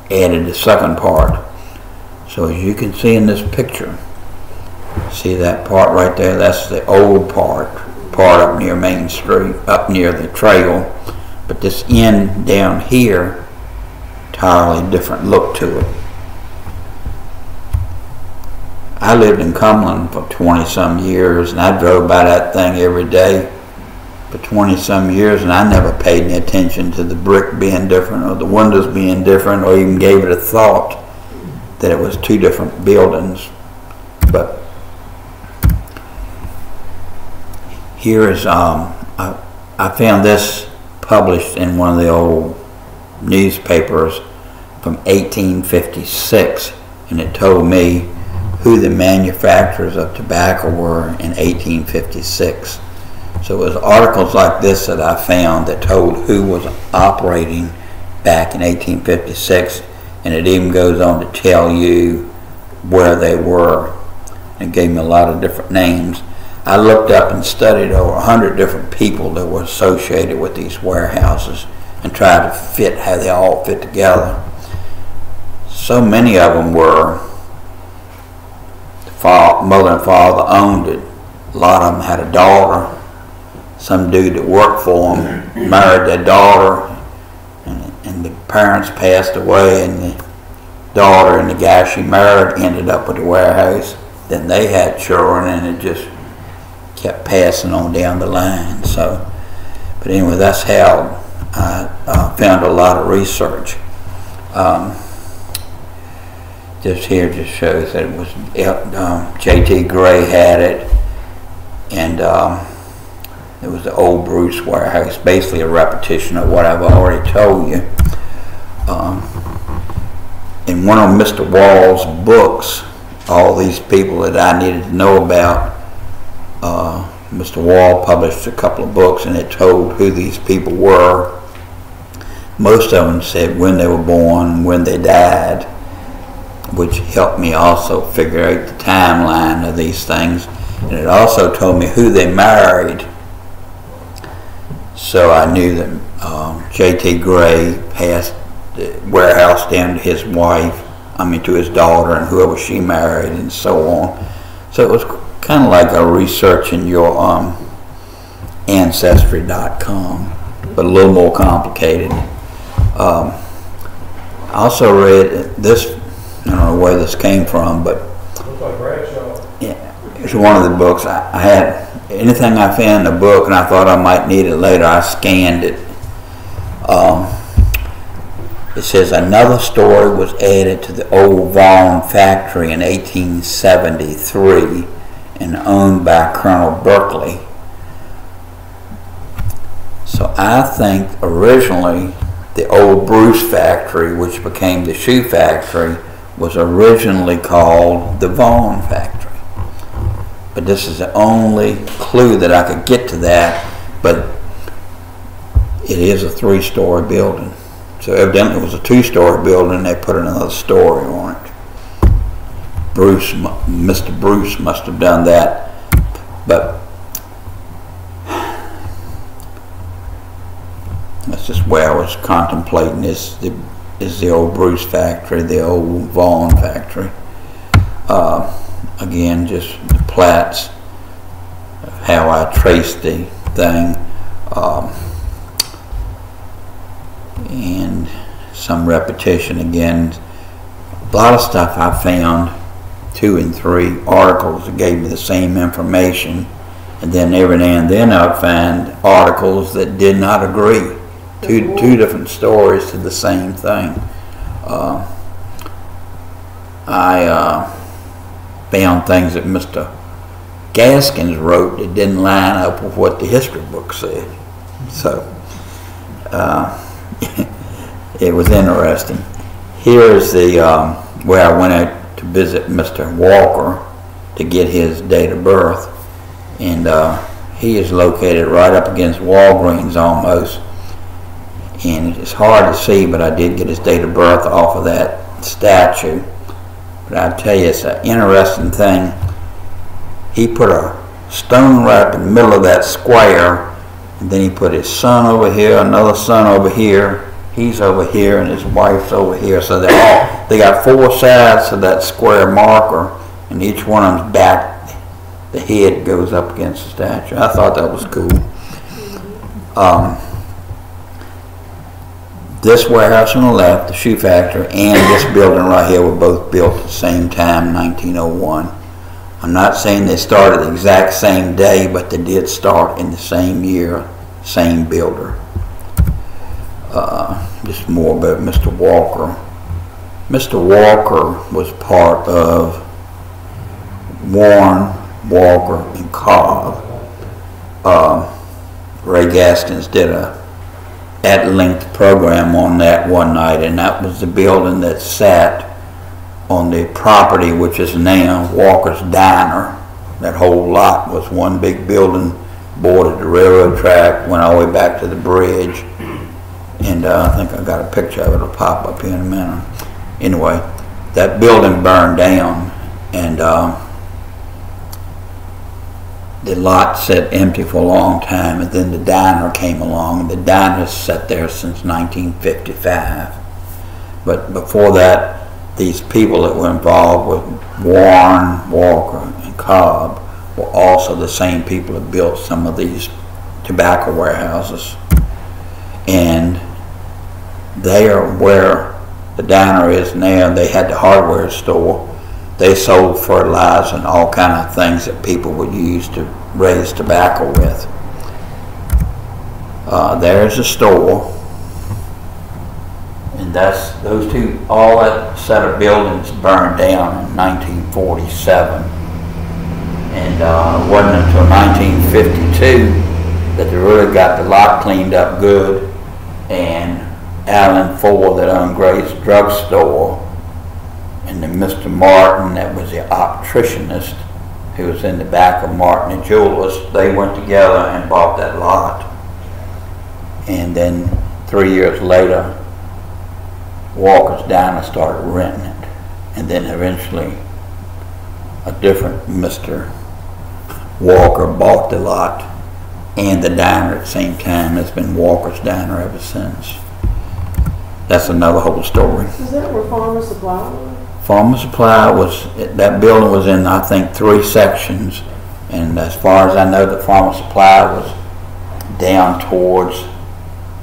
added the second part. So as you can see in this picture, see that part right there, that's the old part up near Main Street, up near the trail. But this end down here, entirely different look to it. I lived in Cumberland for 20-some years, and I drove by that thing every day for 20-some years, and I never paid any attention to the brick being different or the windows being different, or even gave it a thought that it was two different buildings. But here is, I found this published in one of the old newspapers from 1856, and it told me who the manufacturers of tobacco were in 1856. So it was articles like this that I found that told who was operating back in 1856, and it even goes on to tell you where they were. It gave me a lot of different names. I looked up and studied over 100 different people that were associated with these warehouses and tried to fit how they all fit together. So many of them were the mother and father owned it. A lot of them had a daughter. Some dude that worked for them married their daughter, and the parents passed away, and the daughter and the guy she married ended up with the warehouse. Then they had children, and it just kept passing on down the line. So, but anyway, that's how I found a lot of research. This here just shows that it was J.T. Gray had it, and it was the old Bruce warehouse, basically a repetition of what I've already told you. In one of Mr. Wall's books, all these people that I needed to know about, Mr. Wall published a couple of books, and it told who these people were. Most of them said when they were born, when they died, which helped me also figure out the timeline of these things. And it also told me who they married. So I knew that J.T. Gray passed the warehouse down to his wife, to his daughter, and whoever she married, and so on. So it was kind of like a research in your Ancestry.com, but a little more complicated. I also read this, I don't know where this came from, but yeah, it's one of the books. I had anything I found in a book and I thought I might need it later, I scanned it. It says another story was added to the old Vaughan factory in 1873 and owned by Colonel Berkeley. So I think originally the old Bruce factory, which became the shoe factory, was originally called the Vaughan factory. But this is the only clue that I could get to that, but it is a 3-story building. So evidently it was a 2-story building, they put another story on it. Mr. Bruce must have done that. But that's just where I was contemplating is the old Bruce factory, the old Vaughan factory. Again, just the plats of how I traced the thing, and some repetition again. A lot of stuff I found, 2 and 3 articles that gave me the same information, and then every now and then I would find articles that did not agree. Two different stories to the same thing. I found things that Mr. Gaskins wrote that didn't line up with what the history book said. So it was interesting. Here is the where I went out to visit Mr. Walker to get his date of birth, and he is located right up against Walgreens almost. And it's hard to see, but I did get his date of birth off of that statue. But I tell you, it's an interesting thing. He put a stone right in the middle of that square, and then he put his son over here, another son over here, he's over here, and his wife's over here. So they got 4 sides to that square marker, and each one of them's back. The head goes up against the statue. I thought that was cool. This warehouse on the left, the shoe factory, and this building right here were both built at the same time, 1901. I'm not saying they started the exact same day, but they did start in the same year, same builder. Just more about Mr. Walker. Mr. Walker was part of Warren, Walker, and Cobb. Ray Gaskins did a at-length program on that one night, and that was the building that sat on the property which is now Walker's Diner. That whole lot was one big building, bordered the railroad track, went all the way back to the bridge, and I think I got a picture of it. It'll pop up here in a minute. Anyway, that building burned down, and the lot sat empty for a long time, and then the diner came along. The diner's sat there since 1955. But before that, these people that were involved with Warren, Walker, and Cobb were also the same people that built some of these tobacco warehouses. And there where the diner is now, they had the hardware store. They sold fertilizer and all kind of things that people would use to raise tobacco with. There's a store, and that's those two. All that set of buildings burned down in 1947, and it wasn't until 1952 that they really got the lot cleaned up good. And Alan Ford, that owned Gray's drugstore, and then Mr. Martin, that was the optometrist who was in the back of Martin and Jewelers, they went together and bought that lot. And then 3 years later, Walker's Diner started renting it. And then eventually a different Mr. Walker bought the lot and the diner at the same time. It's been Walker's Diner ever since. That's another whole story. Is that where Farmer Supply was? Farmer Supply was, that building was in, I think, 3 sections, and as far as I know, the Farmer Supply was down towards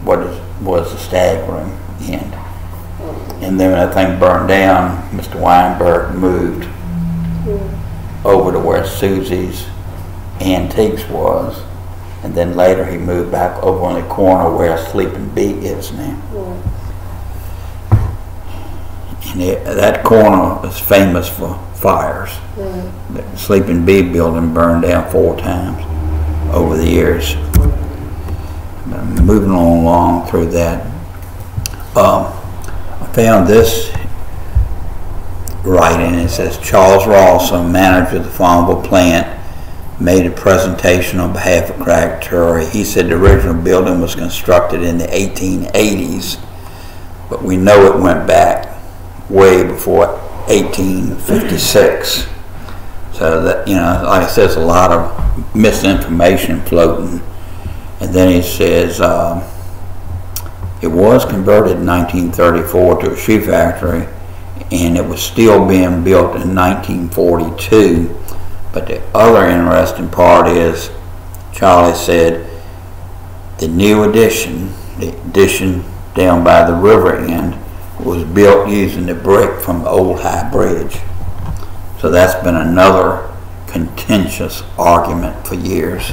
what was the stag room end. And then when that thing burned down, Mr. Weinberg moved over to where Susie's Antiques was, and then later he moved back over on the corner where Sleeping Bee is now. And that corner is famous for fires. The Sleeping Bee building burned down 4 times over the years. But I'm moving along through that. I found this writing. It says, Charles Rawson, manager of the Farmville plant, made a presentation on behalf of Craddock-Terry. He said the original building was constructed in the 1880s, but we know it went back way before 1856. So that, you know, like I said, there's a lot of misinformation floating. And then he says it was converted in 1934 to a shoe factory, and it was still being built in 1942. But the other interesting part is, Charlie said, the new addition, the addition down by the river end, was built using the brick from the old High Bridge. So that's been another contentious argument for years.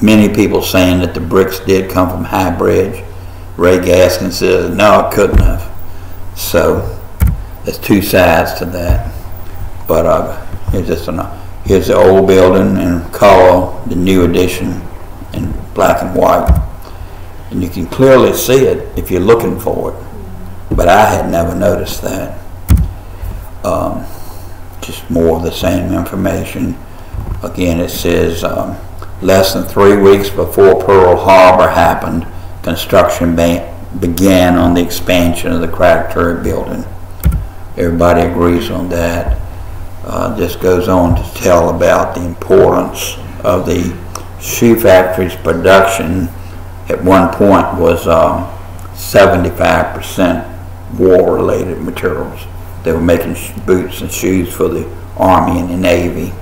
Many people saying that the bricks did come from High Bridge. Ray Gaskins says, no, it couldn't have. So there's 2 sides to that. But here's the old building in color, the new addition in black and white. And you can clearly see it if you're looking for it. But I had never noticed that. Just more of the same information. Again, it says less than 3 weeks before Pearl Harbor happened, construction began on the expansion of the Craddock-Terry building. Everybody agrees on that. This goes on to tell about the importance of the shoe factory's production. At one point was 75% war-related materials. They were making boots and shoes for the Army and the Navy.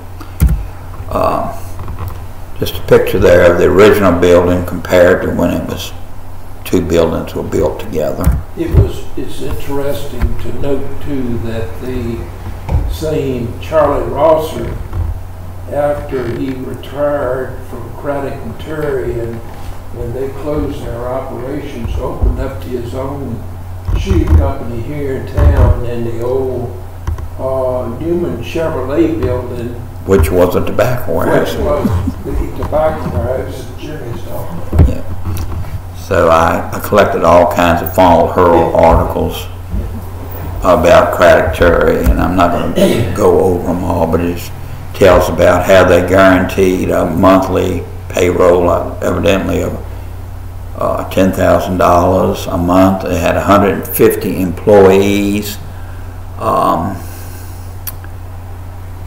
Just a picture there of the original building compared to when it was two buildings were built together. It's interesting to note too that the same Charlie Rosser, after he retired from Craddock-Terry, and when they closed their operations, opened up his own shoe company here in town in the old Newman Chevrolet building, Which was a tobacco warehouse. which was the tobacco warehouse that Jimmy's talking about. Yeah. So I collected all kinds of Farmville articles about Craddock-Terry, and I'm not going to go over them all, but it tells about how they guaranteed a monthly payroll, evidently of $10,000 a month. They had 150 employees.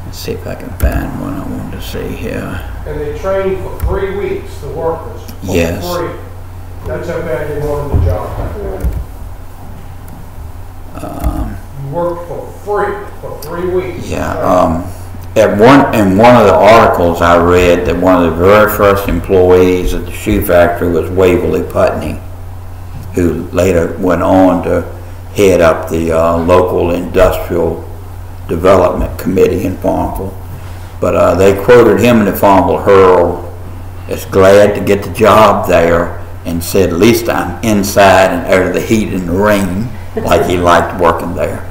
Let's see if I can find one I wanted to see here. And they trained for 3 weeks, the workers. For Yes. free. That's how bad they wanted the job. You worked for free for 3 weeks. Yeah. In one of the articles I read that one of the very first employees at the shoe factory was Waverly Putney, who later went on to head up the local industrial development committee in Farmville. But they quoted him in the Farmville Herald as glad to get the job there, and said, "At least I'm inside and out of the heat and the rain," like he liked working there.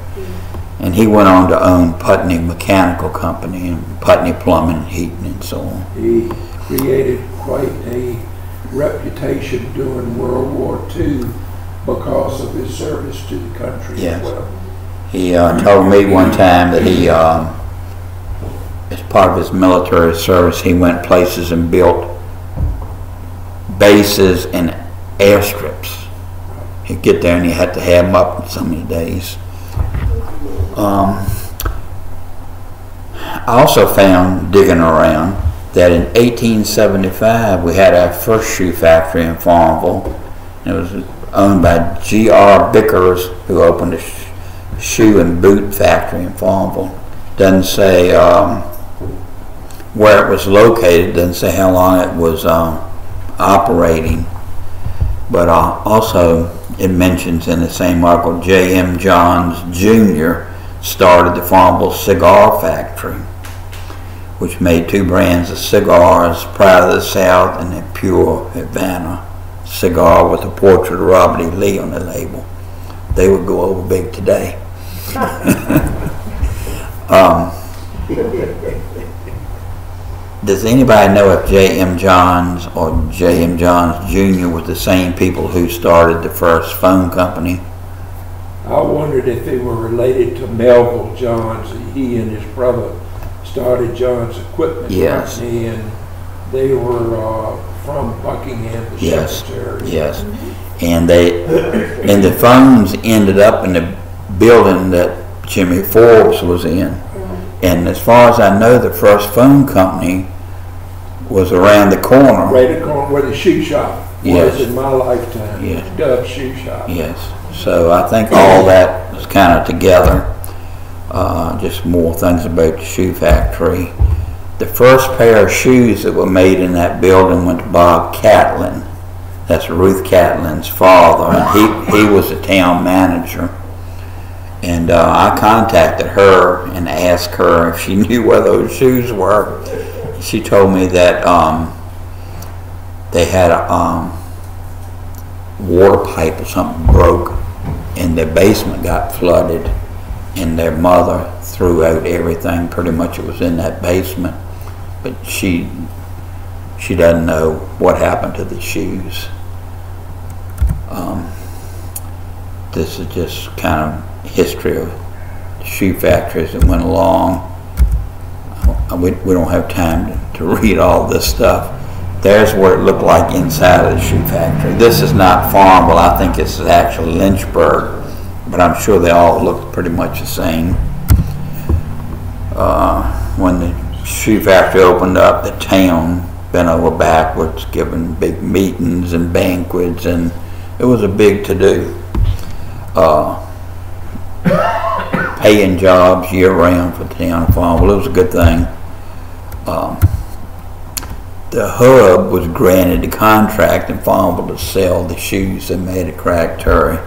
And he went on to own Putney Mechanical Company and Putney Plumbing and Heating and so on. He created quite a reputation during World War II because of his service to the country. Yes. As well. He told me one time that he, as part of his military service, he went places and built bases and airstrips. He'd get there and you had to have them up in so many days. I also found, digging around, that in 1875 we had our first shoe factory in Farmville. It was owned by G.R. Bickers, who opened a shoe and boot factory in Farmville. Doesn't say where it was located, doesn't say how long it was operating, but also it mentions in the same article J.M. Johns Jr. started the Farmville Cigar Factory, which made 2 brands of cigars, Pride of the South and the Pure Havana cigar with a portrait of Robert E. Lee on the label. They would go over big today. Does anybody know if J.M. Johns or J.M. Johns Jr. was the same people who started the first phone company? I wondered if they were related to Melville Johns. He and his brother started Johns Equipment Yes. Company, and they were from Buckingham, the Yes. secretary. Yes. And the phones ended up in the building that Jimmy Forbes was in. And as far as I know, the first phone company was around the corner. Right across where the shoe shop Yes. was in my lifetime. Yes. Dove's Shoe Shop. Yes. So I think all that was kind of together. Just more things about the shoe factory. The first pair of shoes that were made in that building went to Bob Catlin. That's Ruth Catlin's father, and he was the town manager. And I contacted her and asked her if she knew where those shoes were. She told me that they had a water pipe or something broke, and their basement got flooded, and their mother threw out everything. Pretty much it was in that basement, but she doesn't know what happened to the shoes. This is just kind of history of shoe factories that went along. We don't have time to read all this stuff. There's what it looked like inside of the shoe factory. This is not Farmville. I think this is actually Lynchburg, but I'm sure they all look pretty much the same. When the shoe factory opened up, the town bent over backwards, giving big meetings and banquets, and it was a big to-do. Paying jobs year-round for the town of Farmville. It was a good thing. the hub was granted the contract in Farmville to sell the shoes they made at Craddock-Terry.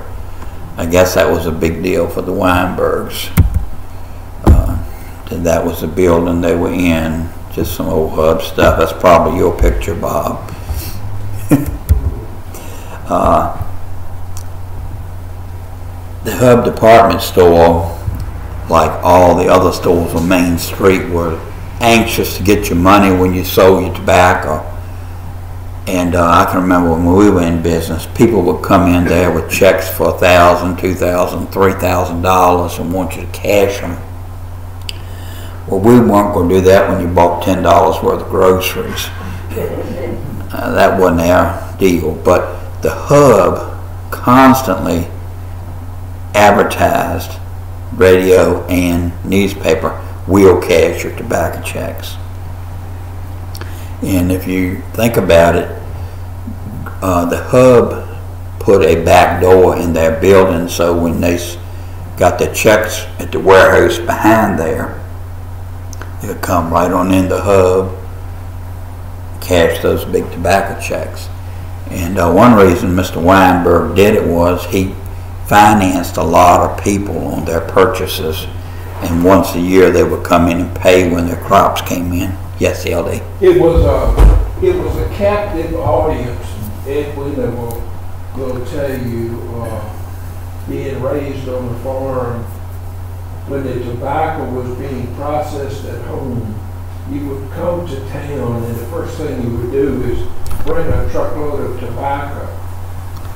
I guess that was a big deal for the Weinbergs. That was the building they were in, just some old hub stuff. That's probably your picture, Bob. The Hub department store, like all the other stores on Main Street, were anxious to get your money when you sold your tobacco. And I can remember when we were in business, people would come in there with checks for $1,000, $2,000, $3,000 and want you to cash them. Well, we weren't going to do that when you bought $10 worth of groceries. That wasn't our deal. But the Hub constantly advertised, radio and newspaper, we'll cash your tobacco checks. And if you think about it, the Hub put a back door in their building, so when they got the checks at the warehouse behind there, they would come right on in the Hub, cash those big tobacco checks. And one reason Mr. Weinberg did it was he financed a lot of people on their purchases, and once a year they would come in and pay when their crops came in. Yes, LD. It was a captive audience. Edwin will tell you, being raised on the farm, when the tobacco was being processed at home, you would come to town and the first thing you would do is bring a truckload of tobacco.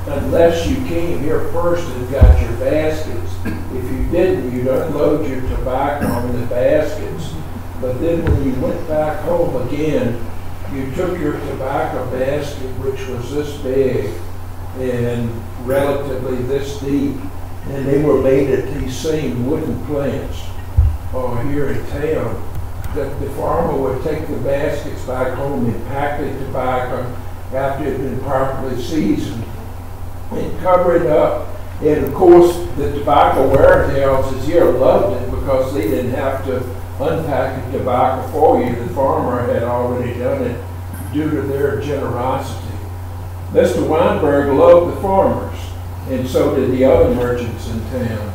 Unless you came here first and got your baskets. If you didn't, you'd unload your tobacco in the baskets. But then when you went back home again, you took your tobacco basket, which was this big and relatively this deep, and they were made at these same wooden plants here in town. That the farmer would take the baskets back home and pack the tobacco after it had been properly seasoned and cover it up. And of course, the tobacco warehouses here loved it because they didn't have to unpack the tobacco for you. The farmer had already done it due to their generosity. Mr. Weinberg loved the farmers, and so did the other merchants in town.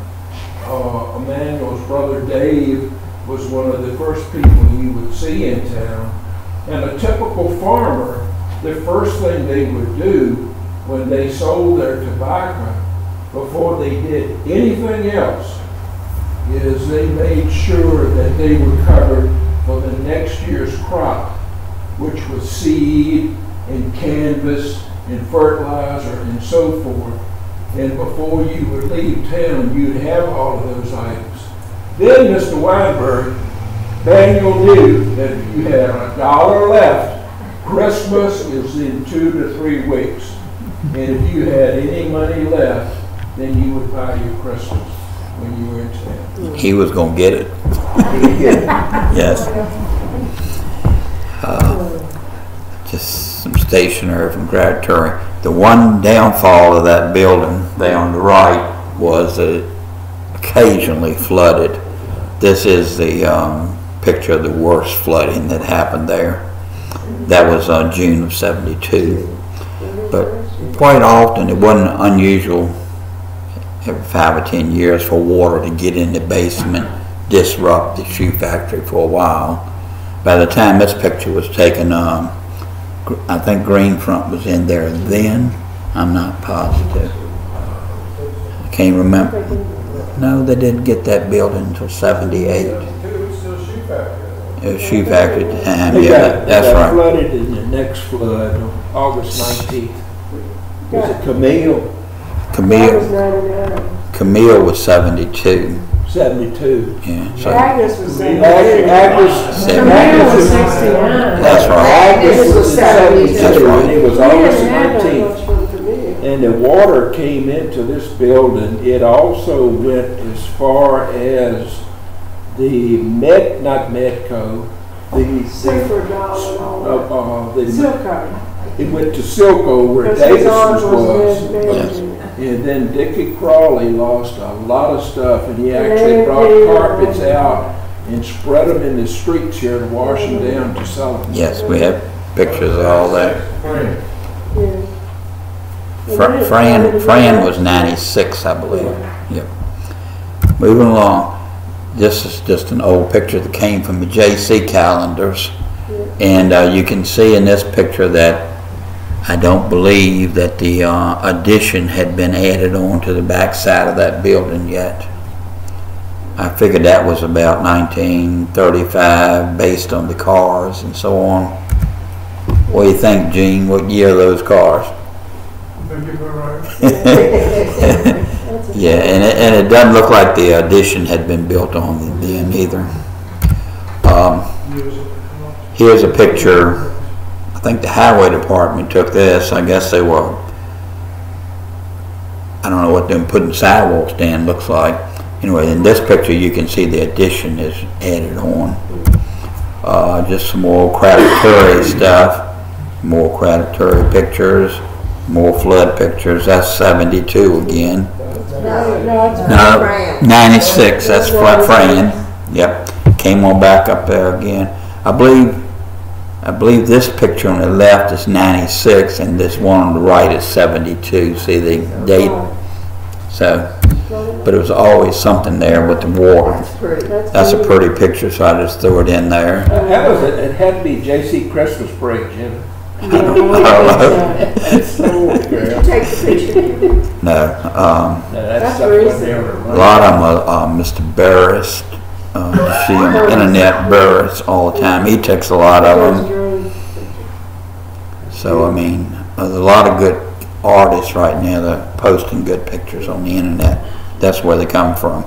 Emmanuel's brother Dave was one of the first people you would see in town. And a typical farmer, the first thing they would do when they sold their tobacco, before they did anything else, is they made sure that they were covered for the next year's crop, which was seed and canvas and fertilizer and so forth. And before you would leave town, you'd have all of those items. Then Mr. Weinberg, Daniel knew that if you had $1 left, Christmas is in 2 to 3 weeks. And if you had any money left, then you would buy your Christmas when you were in town. He was going to get it. Yes. Just some stationery from Craddock-Terry. The one downfall of that building there on the right was that it occasionally flooded. This is the picture of the worst flooding that happened there. That was June of '72. But quite often it wasn't unusual every 5 or 10 years for water to get in the basement, disrupt the shoe factory for a while. By the time this picture was taken, I think Greenfront was in there then. I'm not positive. I can't remember. No, they didn't get that building until '78. It was still a shoe factory. It was a shoe factory at the time. They Yeah, got that's right. flooded in the next flood on August 19th. Was it Camille? Camille was '72. 72. Yeah, so Agnes was 72. Agnes Camille was 69. that's right. Agnes was 72. That's right. And it was We August didn't have that 19th. much from Camille. And the water came into this building. It also went as far as the not Medco, Super Doll and all that. Silco. it went to Silco where Because his arm Davis's was was. Yes. And then Dickie Crawley lost a lot of stuff, and he actually Yeah, brought yeah. carpets out and spread them in the streets here to wash them down to sell them. Yes, we have pictures of all that. Yeah. Fran was 96, I believe. Yep. Moving along. This is just an old picture that came from the JC calendars. And you can see in this picture that I don't believe that the addition had been added on to the back side of that building yet. I figured that was about 1935 based on the cars and so on. What do you think, Gene? What year are those cars? Yeah, and it doesn't look like the addition had been built on then either. Here's a picture. I think the highway department took this. I guess they were, I don't know what them putting sidewalks down looks like. Anyway, in this picture you can see the addition is added on. Just some more Craddock-Terry stuff, more Craddock-Terry pictures, more flood pictures. That's 72 again. No, 96. That's Fran. Yep, came on back up there again. I believe this picture on the left is 96, and this one on the right is 72. See the date? So, but it was always something there with the water. That's a pretty picture, so I just threw it in there. How was it? It had to be JC Christmas break, Jim. I don't know. Did you take the picture? No. That's A lot of them are Mr. Barris. You see him on the internet, Barris, all the time. He takes a lot of them. So, I mean, there's a lot of good artists right now that are posting good pictures on the internet. That's where they come from.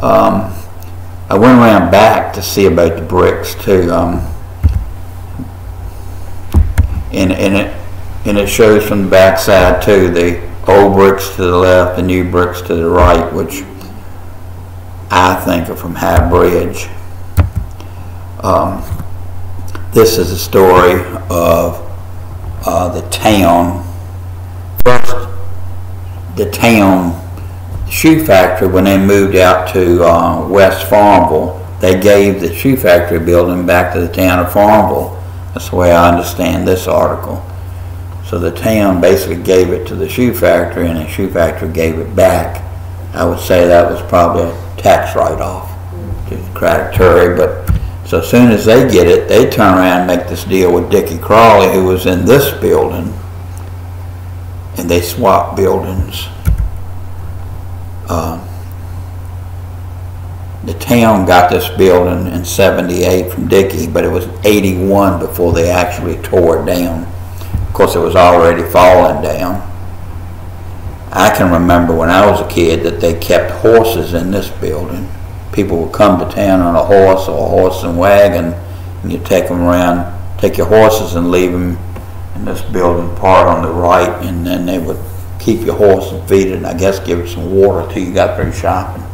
I went around back to see about the bricks too. And it shows from the back side too, the old bricks to the left, the new bricks to the right, which I think are from High Bridge. This is a story of the town. First, the town shoe factory, when they moved out to West Farmville, they gave the shoe factory building back to the town of Farmville. That's the way I understand this article. So the town basically gave it to the shoe factory, and the shoe factory gave it back. I would say that was probably a tax write-off to Craddock-Terry, but so as soon as they get it, they turn around and make this deal with Dickie Crawley, who was in this building, and they swap buildings. The town got this building in '78 from Dickie, but it was '81 before they actually tore it down. Of course, it was already falling down. I can remember when I was a kid that they kept horses in this building. People would come to town on a horse or a horse and wagon, and you take them around, take your horses and leave them in this building part on the right, and then they would keep your horse and feed it, and I guess give it some water till you got through shopping.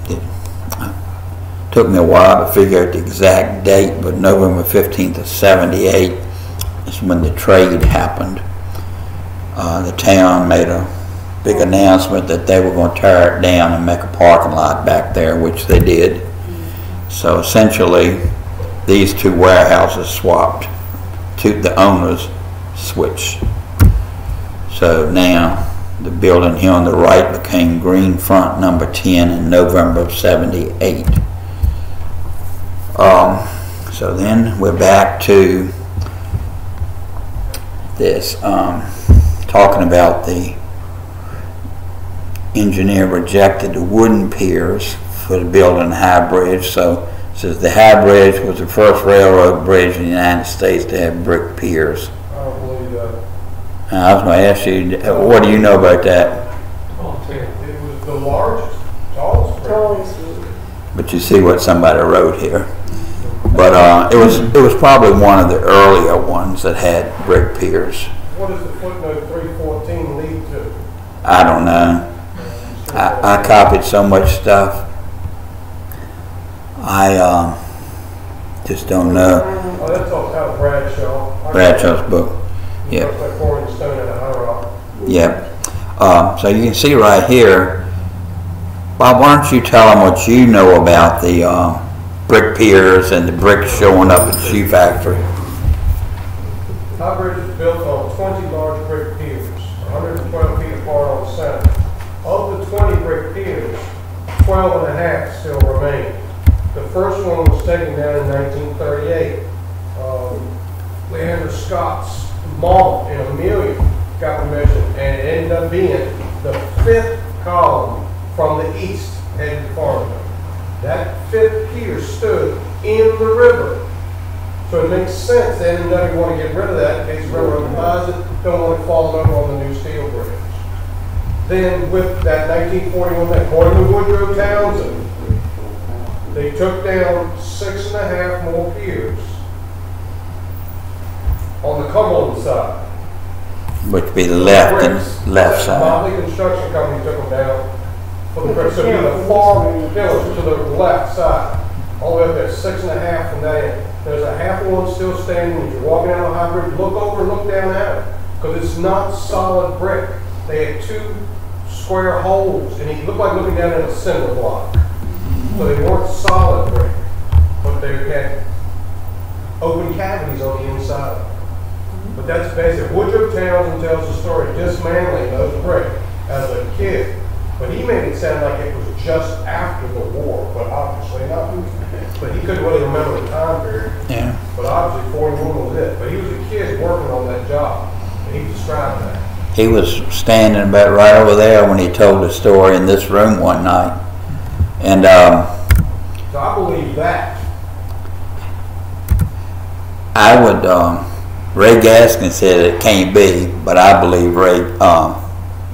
It took me a while to figure out the exact date, but November 15th of '78 is when the trade happened. The town made a big announcement that they were going to tear it down and make a parking lot back there, which they did. So essentially, these two warehouses swapped. The owners switched. So now the building here on the right became Green Front number 10 in November of '78. So then we're back to this, talking about the engineer rejected the wooden piers for the building High Bridge. So it says the High Bridge was the first railroad bridge in the United States to have brick piers. I don't believe that. I was going to ask you, what do you know about that? It was the largest, tallest bridge. But you see what somebody wrote here. But it was probably one of the earlier ones that had brick piers. What does the footnote 314 lead to? I don't know. I copied so much stuff. I just don't know. Oh, that's all out of Bradshaw. Bradshaw's book. Yeah. Like pouring stone in a high rock. Yeah. So you can see right here. Bob, why don't you tell them what you know about the brick piers and the bricks showing up at the shoe factory. High Bridge is built on 20 large brick piers, 112 feet apart on the center. Of the 20 brick piers, 12 and a half still remain. The first one was taken down in 1938. Leander Scott's mom in Amelia got permission, and it ended up being the 5th column from the east headed to Farmville. That 5th pier stood in the river. So it makes sense that anybody want to get rid of that in case the railroad buys it, don't want it falling over on the new steel bridge. Then with that 1941, that according to Woodrow Townsend, they took down 6.5 more piers on the Cumberland side. Which would be the left and left side. Motley Construction Company took them down for the bricks. So it'd be the far pillars to the left side. All the way up there, 6.5 from that end. There's a half one still standing. If you're walking down the High Bridge, look over and look down at it. Because it's not solid brick. They had 2 square holes, and it looked like looking down at a cinder block. So they weren't solid brick, but they had open cavities on the inside. But that's basic. Woodrow Townsend tells the story of dismantling those brick as a kid. But he made it sound like it was just after the war, but obviously not. But he couldn't really remember the time period. Yeah. But obviously 41 was it. But he was a kid working on that job, and he described that. He was standing about right over there when he told the story in this room one night. And so I believe that. I would, Ray Gaskin said it can't be, but I believe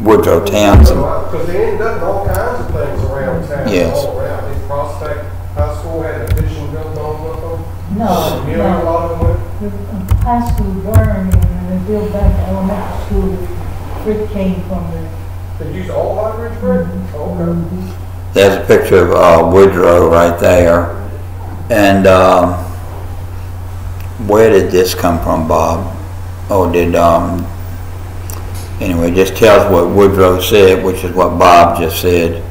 Woodrow Townsend. Because they ended up in all kinds of things around town. Yes. All around. They Prospect High School had an addition built on with them. No, You know, a lot of them went. the high school burned and they built back the elementary school. Brick came from there. They used all High Bridge brick? Oh, okay. There's a picture of Woodrow right there. And where did this come from, Bob? Oh, did, anyway, just tells what Woodrow said, which is what Bob just said.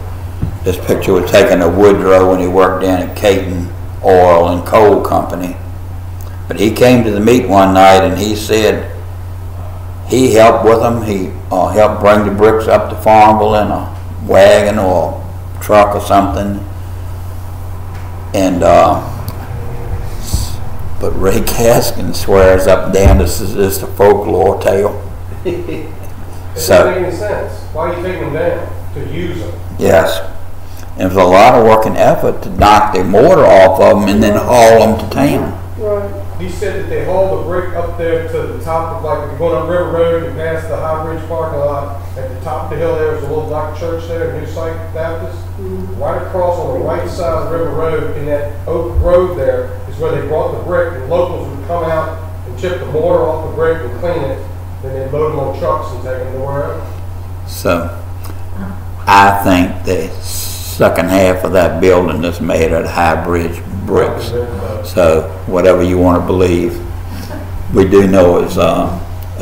This picture was taken of Woodrow when he worked down at Caton Oil and Coal Company. But he came to the meet one night and he said he helped with them. He helped bring the bricks up to Farmville in a wagon or truck or something. And but Ray Gaskin swears up and down this is just a folklore tale. It doesn't make any sense. Why are you taking them down? To use them. Yes. And it was a lot of work and effort to knock the mortar off of them and then haul them to town. Right. He said that they hauled the brick up there to the top of, like, if you're going up River Road and past the High Bridge parking lot, at the top of the hill there was a little black church there, New Site Baptist. Right across on the right side of River Road, in that oak grove there, is where they brought the brick, and locals would come out and chip the mortar off the brick and clean it. Then they'd load them on trucks and take them to wherever. So I think the second half of that building is made out of High Bridge bricks. So whatever you want to believe, we do know it's a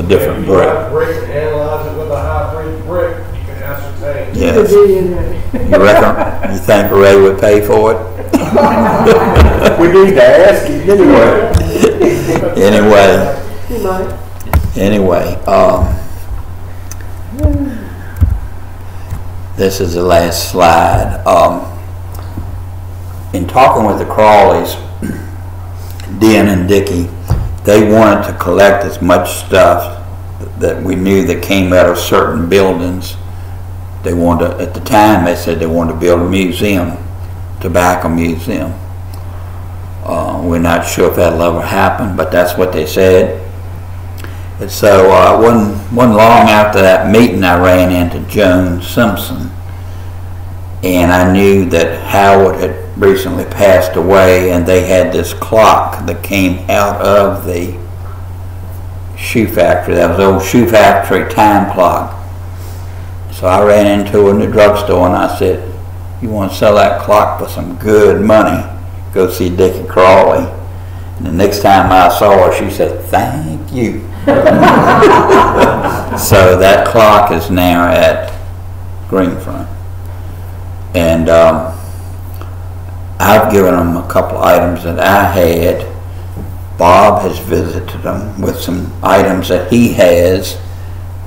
different if you brick. have brick and analyze it with a High Bridge brick, you can ascertain. Yes. You reckon? You think Ray would pay for it? We need to ask him anyway. He might. Anyway, this is the last slide. In talking with the Crawleys, Den and Dickey, they wanted to collect as much stuff that we knew that came out of certain buildings. They wanted to, at the time they said they wanted to build a museum, tobacco museum. We're not sure if that'll ever happen, but that's what they said. And so one long after that meeting, I ran into Joan Simpson, and I knew that Howard had recently passed away, and they had this clock that came out of the shoe factory. That was the old shoe factory time clock. So I ran into her in the drugstore, and I said, "You want to sell that clock for some good money? Go see Dickie Crawley." And the next time I saw her, she said, "Thank you." So that clock is now at Greenfront. And I've given them a couple items that I had. Bob has visited them with some items that he has,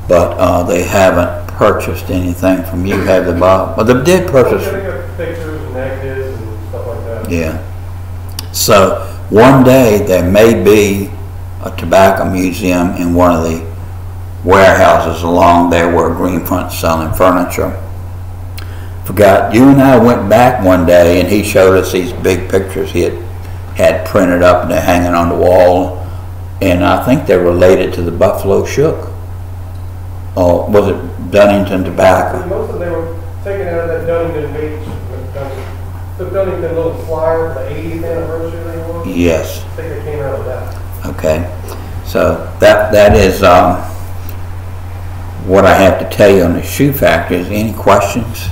but they haven't purchased anything from you, have they, Bob? Well, they did purchase. They got pictures and negatives and stuff like that. Yeah. So one day there may be a tobacco museum in one of the warehouses along there where Greenfront's selling furniture. Forgot, you and I went back one day and he showed us these big pictures he had printed up and they're hanging on the wall, and I think they're related to the Buffalo Shook. Or was it Dunnington Tobacco? Most of them were taken out of that Dunnington Beach, the Dunnington little flyer for the 80th anniversary they were. Yes. I think they came out of that. Okay. So that is what I have to tell you on the shoe factory. Is any questions?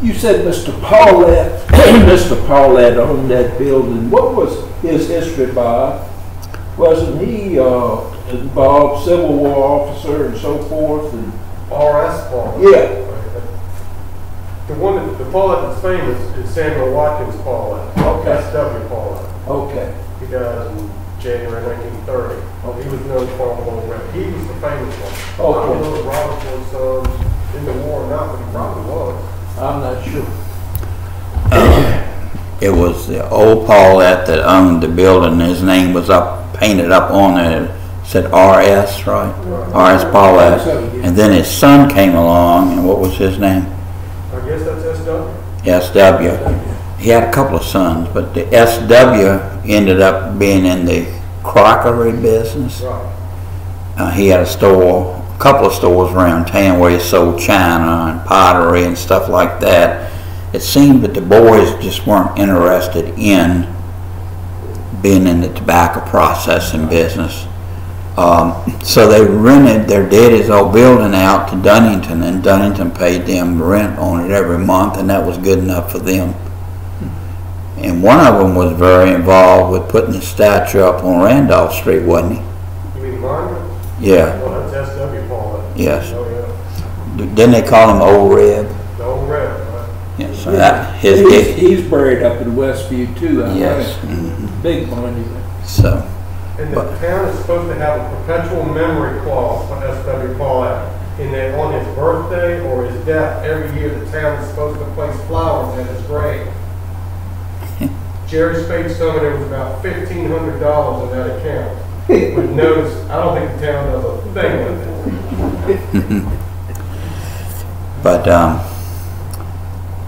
You said Mr. Paulette, Mr. Paulette owned that building. What was his history, Bob? Wasn't he involved, Civil War officer and so forth? And R.S. Paulette. yeah. The one that, the Paulette that's famous is Samuel Watkins Paulette. Okay. S.W. Paulette. Okay. He died in January 1930. He was known as Farmville Red. He was the famous one. Okay. I don't know if Robert was in the war or not, but he probably was. I'm not sure. It was the old Paulette that owned the building. His name was painted up on there. It said R.S., right? R.S. Paulette. And then his son came along, and what was his name? I guess that's S.W. S.W. He had a couple of sons, but the S.W. ended up being in the crockery business. Right. He had a couple of stores around town where he sold china and pottery and stuff like that. It seemed that the boys just weren't interested in being in the tobacco processing business. So they rented their daddy's old building out to Dunnington, and Dunnington paid them rent on it every month, and that was good enough for them. And one of them was very involved with putting the statue up on Randolph Street, wasn't he? You mean Margaret? Yeah. Well, that's S.W. Paulette. Yes. Oh, yeah. Didn't they call him Old Red? The old red, right? Yes. So that He's buried up in Westview too. Yes. Big monument. So. And the town is supposed to have a perpetual memory clause for S.W. Paulette, in that on his birthday or his death, every year the town is supposed to place flowers at his grave. Jerry Spade told me there was about $1,500 in that account. With notice, I don't think the town does a thing with it. But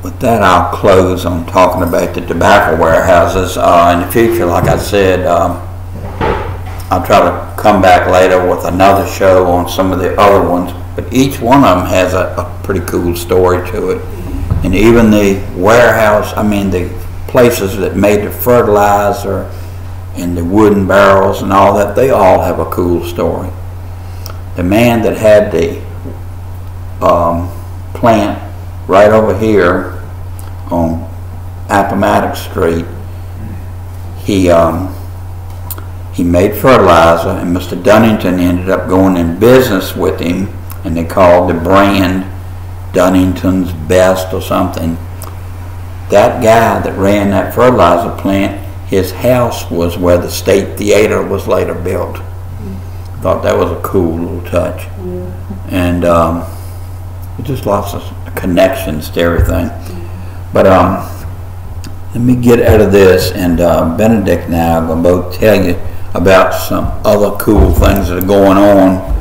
with that, I'll close on talking about the tobacco warehouses. In the future, like I said, I'll try to come back later with another show on some of the other ones. But each one of them has a pretty cool story to it. And even the warehouse, the places that made the fertilizer and the wooden barrels and all that, they all have a cool story. The man that had the plant right over here on Appomattox Street, he made fertilizer, and Mr. Dunnington ended up going in business with him, and they called the brand Dunnington's Best or something. That guy that ran that fertilizer plant, his house was where the State Theater was later built. Thought that was a cool little touch. And just lots of connections to everything. But let me get out of this, and Benedict and I are going to both tell you about some other cool things that are going on.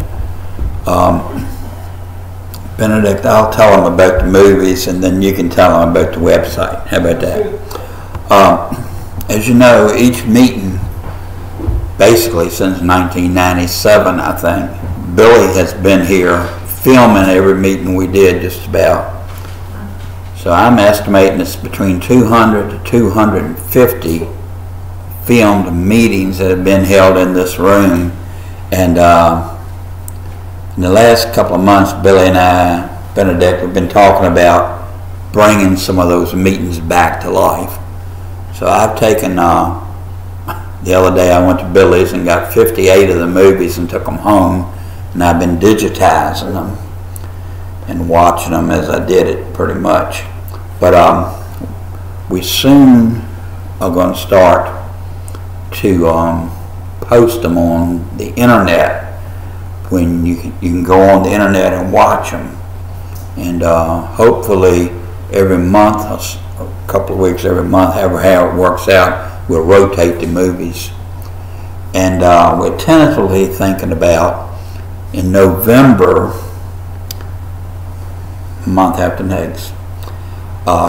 Benedict, I'll tell them about the movies, and then you can tell them about the website. How about that? As you know, each meeting, basically since 1997, I think, Billy has been here filming every meeting we did, just about. So I'm estimating it's between 200 to 250 filmed meetings that have been held in this room. And in the last couple of months, Billy and I, Benedict, have been talking about bringing some of those meetings back to life. So I've taken, the other day I went to Billy's and got 58 of the movies and took them home, and I've been digitizing them and watching them as I did it, pretty much. But we soon are going to start to post them on the internet, when you can go on the internet and watch them, and hopefully every month, a couple of weeks every month, however how it works out, we'll rotate the movies. And we're tentatively thinking about in November, month after next,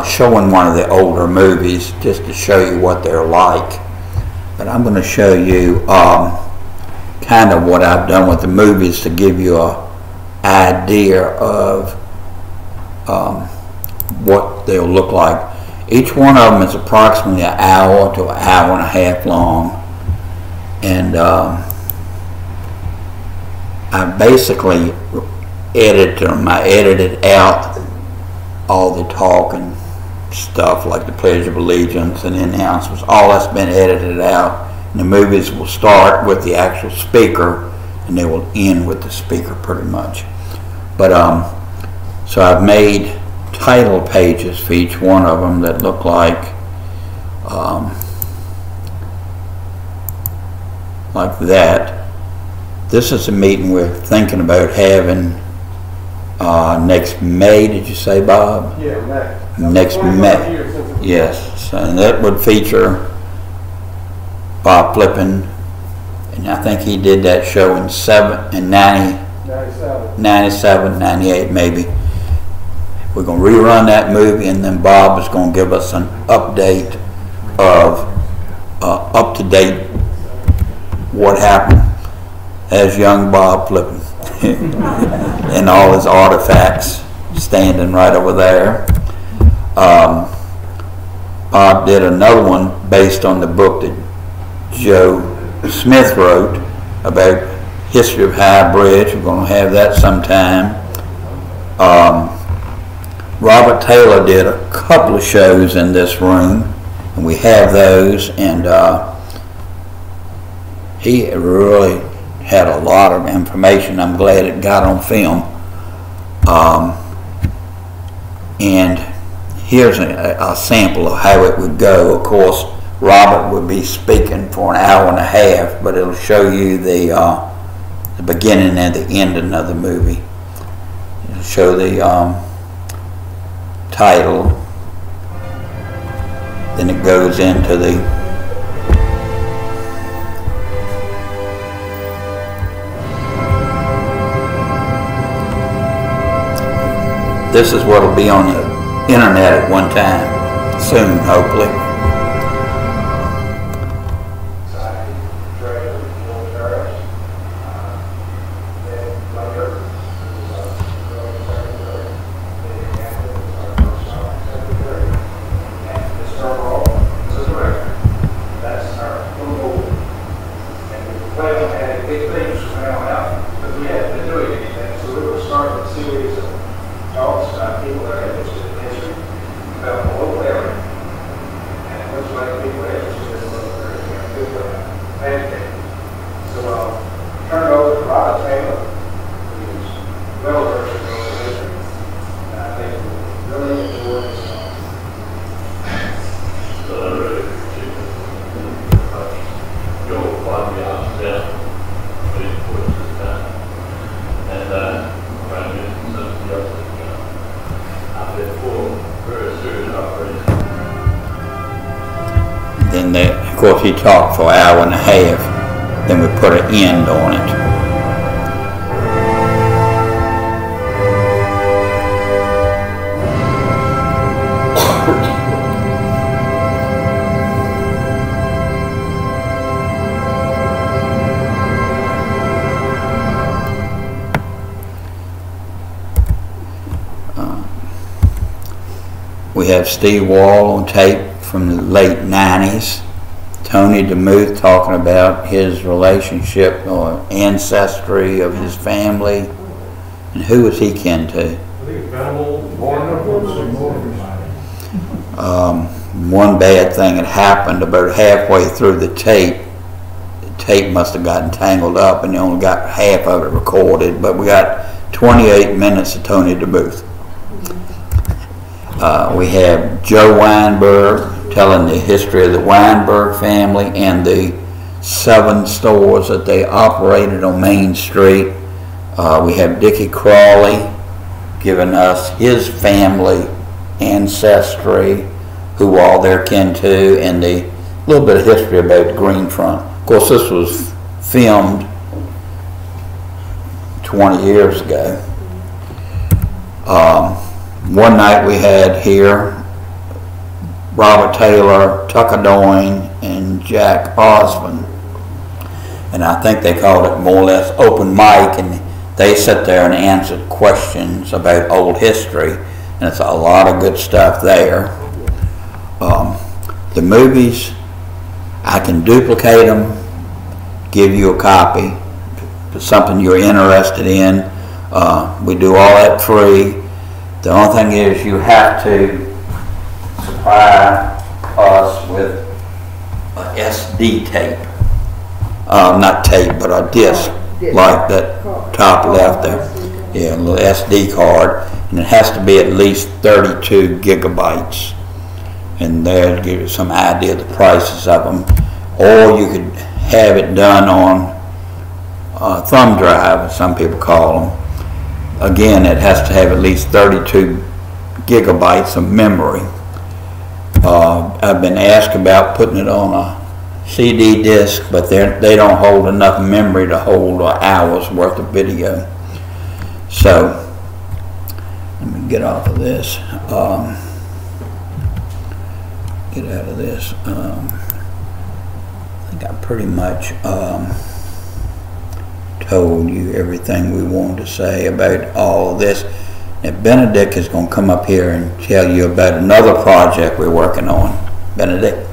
showing one of the older movies just to show you what they're like. But I'm going to show you kind of what I've done with the movies to give you an idea of what they'll look like. Each one of them is approximately an hour to an hour and a half long, and I basically edited them. I edited out all the talking stuff like the Pledge of Allegiance and the announcements. All that's been edited out, and the movies will start with the actual speaker and they will end with the speaker pretty much. But so I've made title pages for each one of them that look like that. This is a meeting we're thinking about having next May. Did you say, Bob? Yeah, next May. Yes, and that would feature Bob Flippin, and I think he did that show in 97, 98 maybe. We're going to rerun that movie, and then Bob is going to give us an update of up-to-date what happened as young Bob Flippin and all his artifacts standing right over there. Bob did another one based on the book that Joe Smith wrote about history of High Bridge. We're going to have that sometime. Robert Taylor did a couple of shows in this room, and we have those, and he really had a lot of information. I'm glad it got on film. And here's a sample of how it would go. Of course, Robert would be speaking for an hour and a half, but it'll show you the beginning and the ending of the movie. It'll show the title, then it goes into the this is what will be on the internet at one time soon, hopefully. Of course, he talked for an hour and a half, then we put an end on it. We have Steve Wall on tape from the late 90s. Tony DeMuth talking about his relationship or ancestry of his family. And who was he kin to? One bad thing had happened about halfway through the tape. The tape must have gotten tangled up and they only got half of it recorded, but we got 28 minutes of Tony DeMuth. We have Joe Weinberg telling the history of the Weinberg family and the 7 stores that they operated on Main Street. We have Dickie Crawley giving us his family ancestry, who all they're kin to, and the little bit of history about the Green Front. Of course, this was filmed 20 years ago. One night we had here Robert Taylor, Tucker Doyne, and Jack Osmond, and I think they called it more or less open mic, and they sat there and answered questions about old history, and it's a lot of good stuff there. The movies, I can duplicate them, give you a copy. If it's something you're interested in, we do all that free. The only thing is you have to supply us with a SD tape. Not tape, but a disc, like that top left there. Yeah, a little SD card. And it has to be at least 32 gigabytes. And there to give you some idea of the prices of them. Or you could have it done on thumb drive, as some people call them. Again, it has to have at least 32 gigabytes of memory. I've been asked about putting it on a CD disc, but they don't hold enough memory to hold an hour's worth of video. So, let me get off of this. Get out of this. I think I pretty much told you everything we wanted to say about all of this. And Benedict is going to come up here and tell you about another project we're working on. Benedict.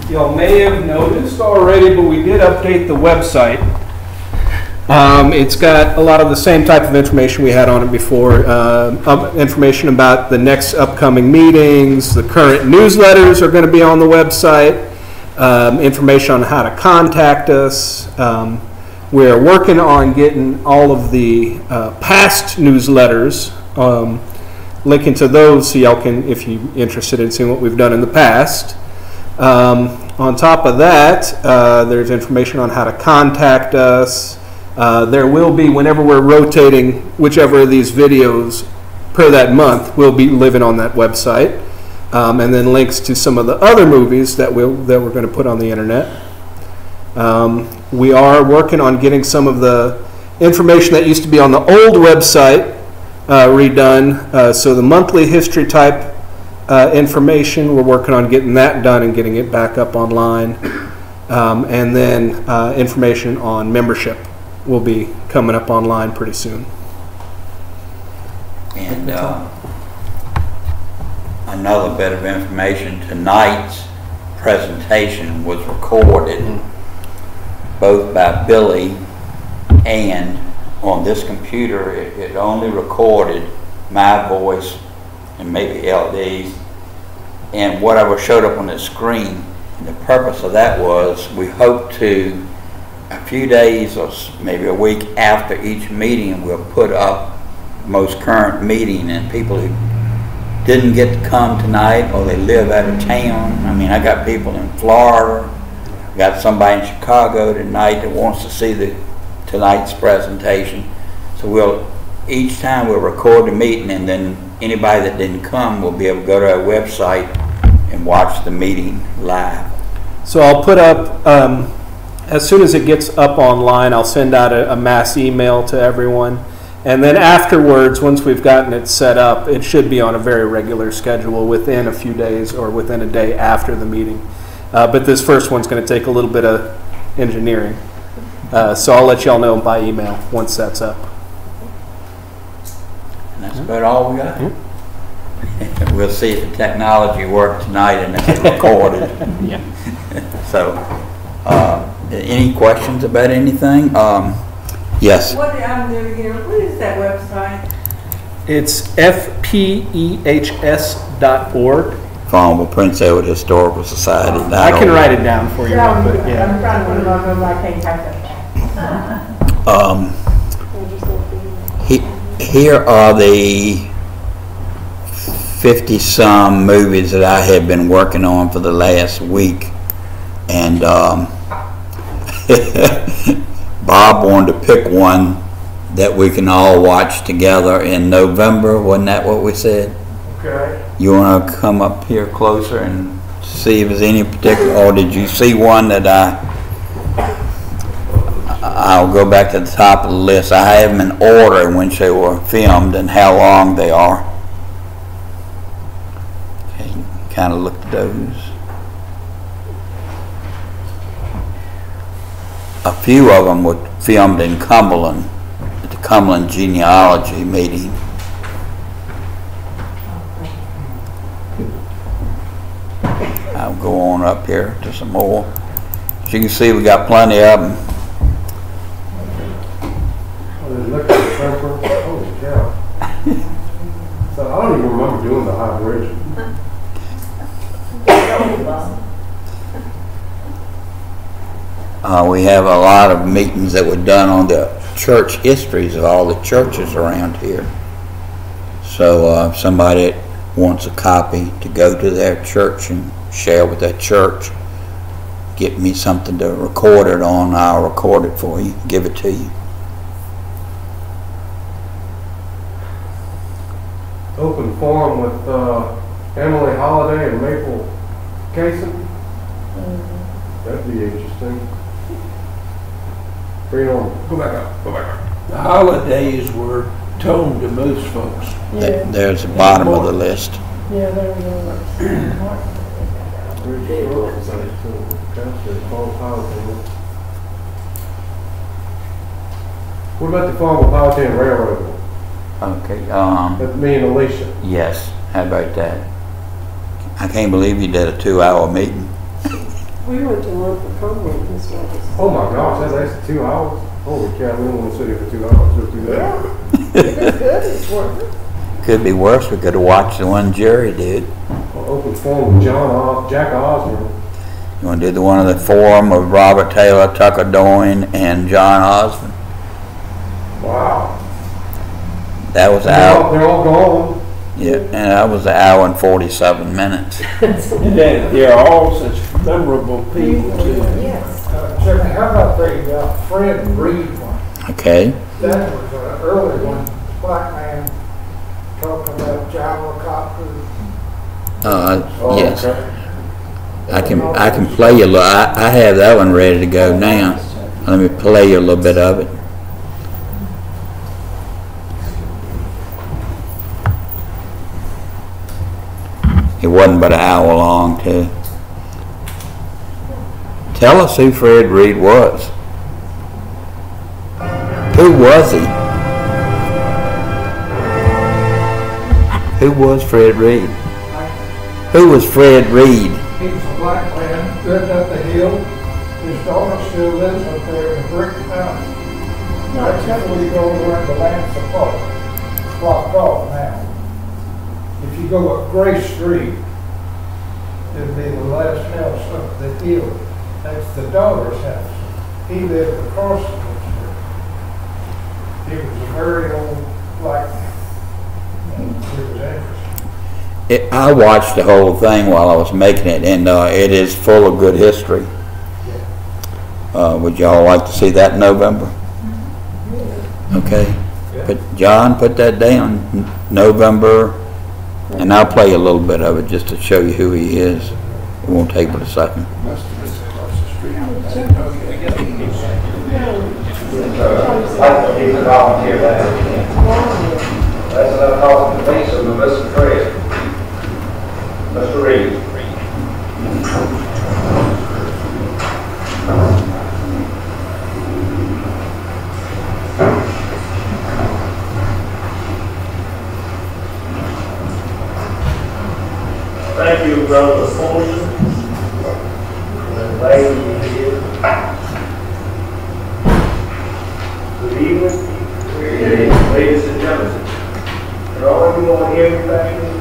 Y'all may have noticed already, but we did update the website. It's got a lot of the same type of information we had on it before. Information about the next upcoming meetings, the current newsletters are going to be on the website. Information on how to contact us. We're working on getting all of the past newsletters, linking to those so y'all can, if you're interested in seeing what we've done in the past. On top of that, there's information on how to contact us. There will be, whenever we're rotating whichever of these videos per that month, will be living on that website. And then links to some of the other movies that we're going to put on the internet. We are working on getting some of the information that used to be on the old website redone. So the monthly history type information, we're working on getting that done and getting it back up online. And then information on membership will be coming up online pretty soon. And another bit of information, tonight's presentation was recorded both by Billy and on this computer it only recorded my voice and maybe LD's and whatever showed up on the screen. And the purpose of that was we hope to, a few days or maybe a week after each meeting, we'll put up most current meeting, and people who didn't get to come tonight or they live out of town. I mean, I got people in Florida, got somebody in Chicago tonight that wants to see tonight's presentation. So each time we'll record the meeting, and then anybody that didn't come will be able to go to our website and watch the meeting live. So I'll put up, as soon as it gets up online, I'll send out a mass email to everyone. And then afterwards, once we've gotten it set up, it should be on a very regular schedule within a few days or within a day after the meeting. But this first one's going to take a little bit of engineering. So I'll let y'all know by email once that's up. And that's about all we got. We'll see if the technology works tonight and if it's recorded. Yeah. So, any questions about anything? Yes. What I'm doing here, what is that website? It's fpehs.org. Farmville-Prince Historical Society. I can write it down for you. But yeah. I'm trying to put it on, I can't type it. here are the 50-some movies that I have been working on for the last week, and Bob wanted to pick one that we can all watch together in November. Wasn't that what we said? Okay. You want to come up here closer and see if there's any particular, or did you see one that I'll go back to the top of the list. I have them in order in which they were filmed and how long they are. Okay, kind of look at those. A few of them were filmed in Cumberland, at the Cumberland genealogy meeting. I'll go on up here to some more. As you can see, we got plenty of them. Look at the temper. Holy cow. So I don't even remember doing the high bridge. We have a lot of meetings that were done on the church histories of all the churches around here. So if somebody wants a copy to go to their church and share with that church, get me something to record it on, I'll record it for you, give it to you. Open forum with Emily Holiday and Maple Kaysen. That'd be interesting. Bring it on. Go back up. Go back up. The holidays were toned to most folks. Yeah. There's the bottom of the list. Yeah, there we go. What about the Farmville-Prince Railroad? Okay. That's me and Alicia. Yes. How about that? I can't believe you did a 2-hour meeting. We went to one for Cumberland this way. Oh my gosh, that lasted 2 hours? Holy cow, we don't want to sit here for 2 hours. Just do that. If it's good, it's worth it. Could be worse. We could have watched the one Jerry did. Open forum with Jack Osborne. You want to do the one of the forum of Robert Taylor, Tucker Doyne, and John Osmond? Wow. That was out. They're all gone. Yeah, and that was an hour and 47 minutes. And they're all such memorable people too. Yes. Chairman, how about the Fred Reed one? Okay. That was an early one, black man talking about gyrocopters. Yes. I can play you a little. I have that one ready to go now. Let me play you a little bit of it. It wasn't but an hour long, too. Tell us who Fred Reed was. Who was he? Who was Fred Reed? Who was Fred Reed? He was a black man, lived up the hill. His daughter still lives up there in a brick house. That's where you go where the land's apart. Blocked off now. If you go up Gray Street, it'll be the last house up the hill. That's the daughter's house. He lived across the street. He was a very old black man. It was interesting. I watched the whole thing while I was making it, and it is full of good history. Would y'all like to see that in November? Okay. John, put that down. November. And I'll play a little bit of it just to show you who he is. It won't take but a second. He's a volunteer there. That's another call to the face of the missing Fred. Mr. Reed. Thank you, Brother Fulton. And lady here. Good evening. Good evening, ladies and gentlemen. Can all of you want to hear me back here?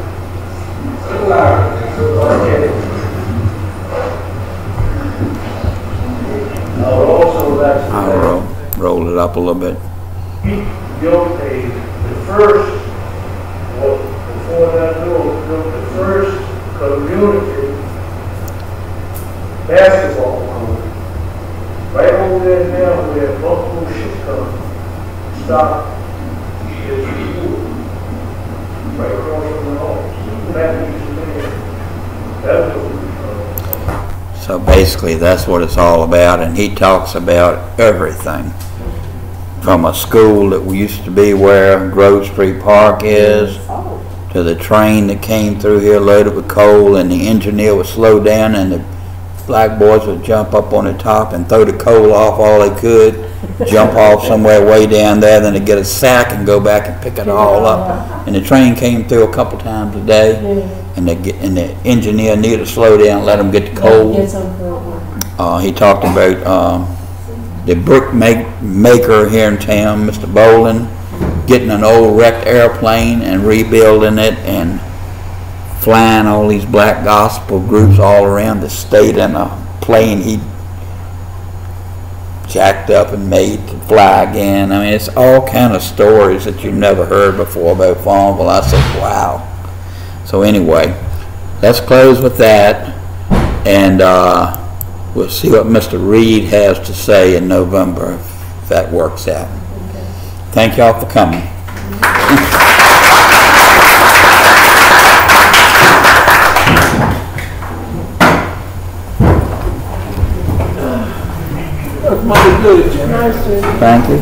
A little louder. Okay. I would also like to I'll roll it up a little bit. your page, the first, well, before that, built the first community basketball court. Right over there now where Buffalo Ship Company stopped is school. Right across from the homes. That used to be there. That was So basically, that's what it's all about, and he talks about everything. From a school that used to be where Grove Street Park is, to the train that came through here loaded with coal, and the engineer would slow down, and the black boys would jump up on the top and throw the coal off all they could, jump off somewhere way down there, then they'd get a sack and go back and pick it all up. And the train came through a couple times a day, and the engineer needed to slow down and let them get the coal. He talked about the brick maker here in town, Mr. Bolin, getting an old wrecked airplane and rebuilding it and flying all these black gospel groups all around the state in a plane he jacked up and made to fly again. I mean, it's all kind of stories that you've never heard before about Farmville. I said, wow. So anyway, let's close with that, and we'll see what Mr. Reed has to say in November, if that works out. Thank y'all for coming. That's mighty good, Jim. Thank you.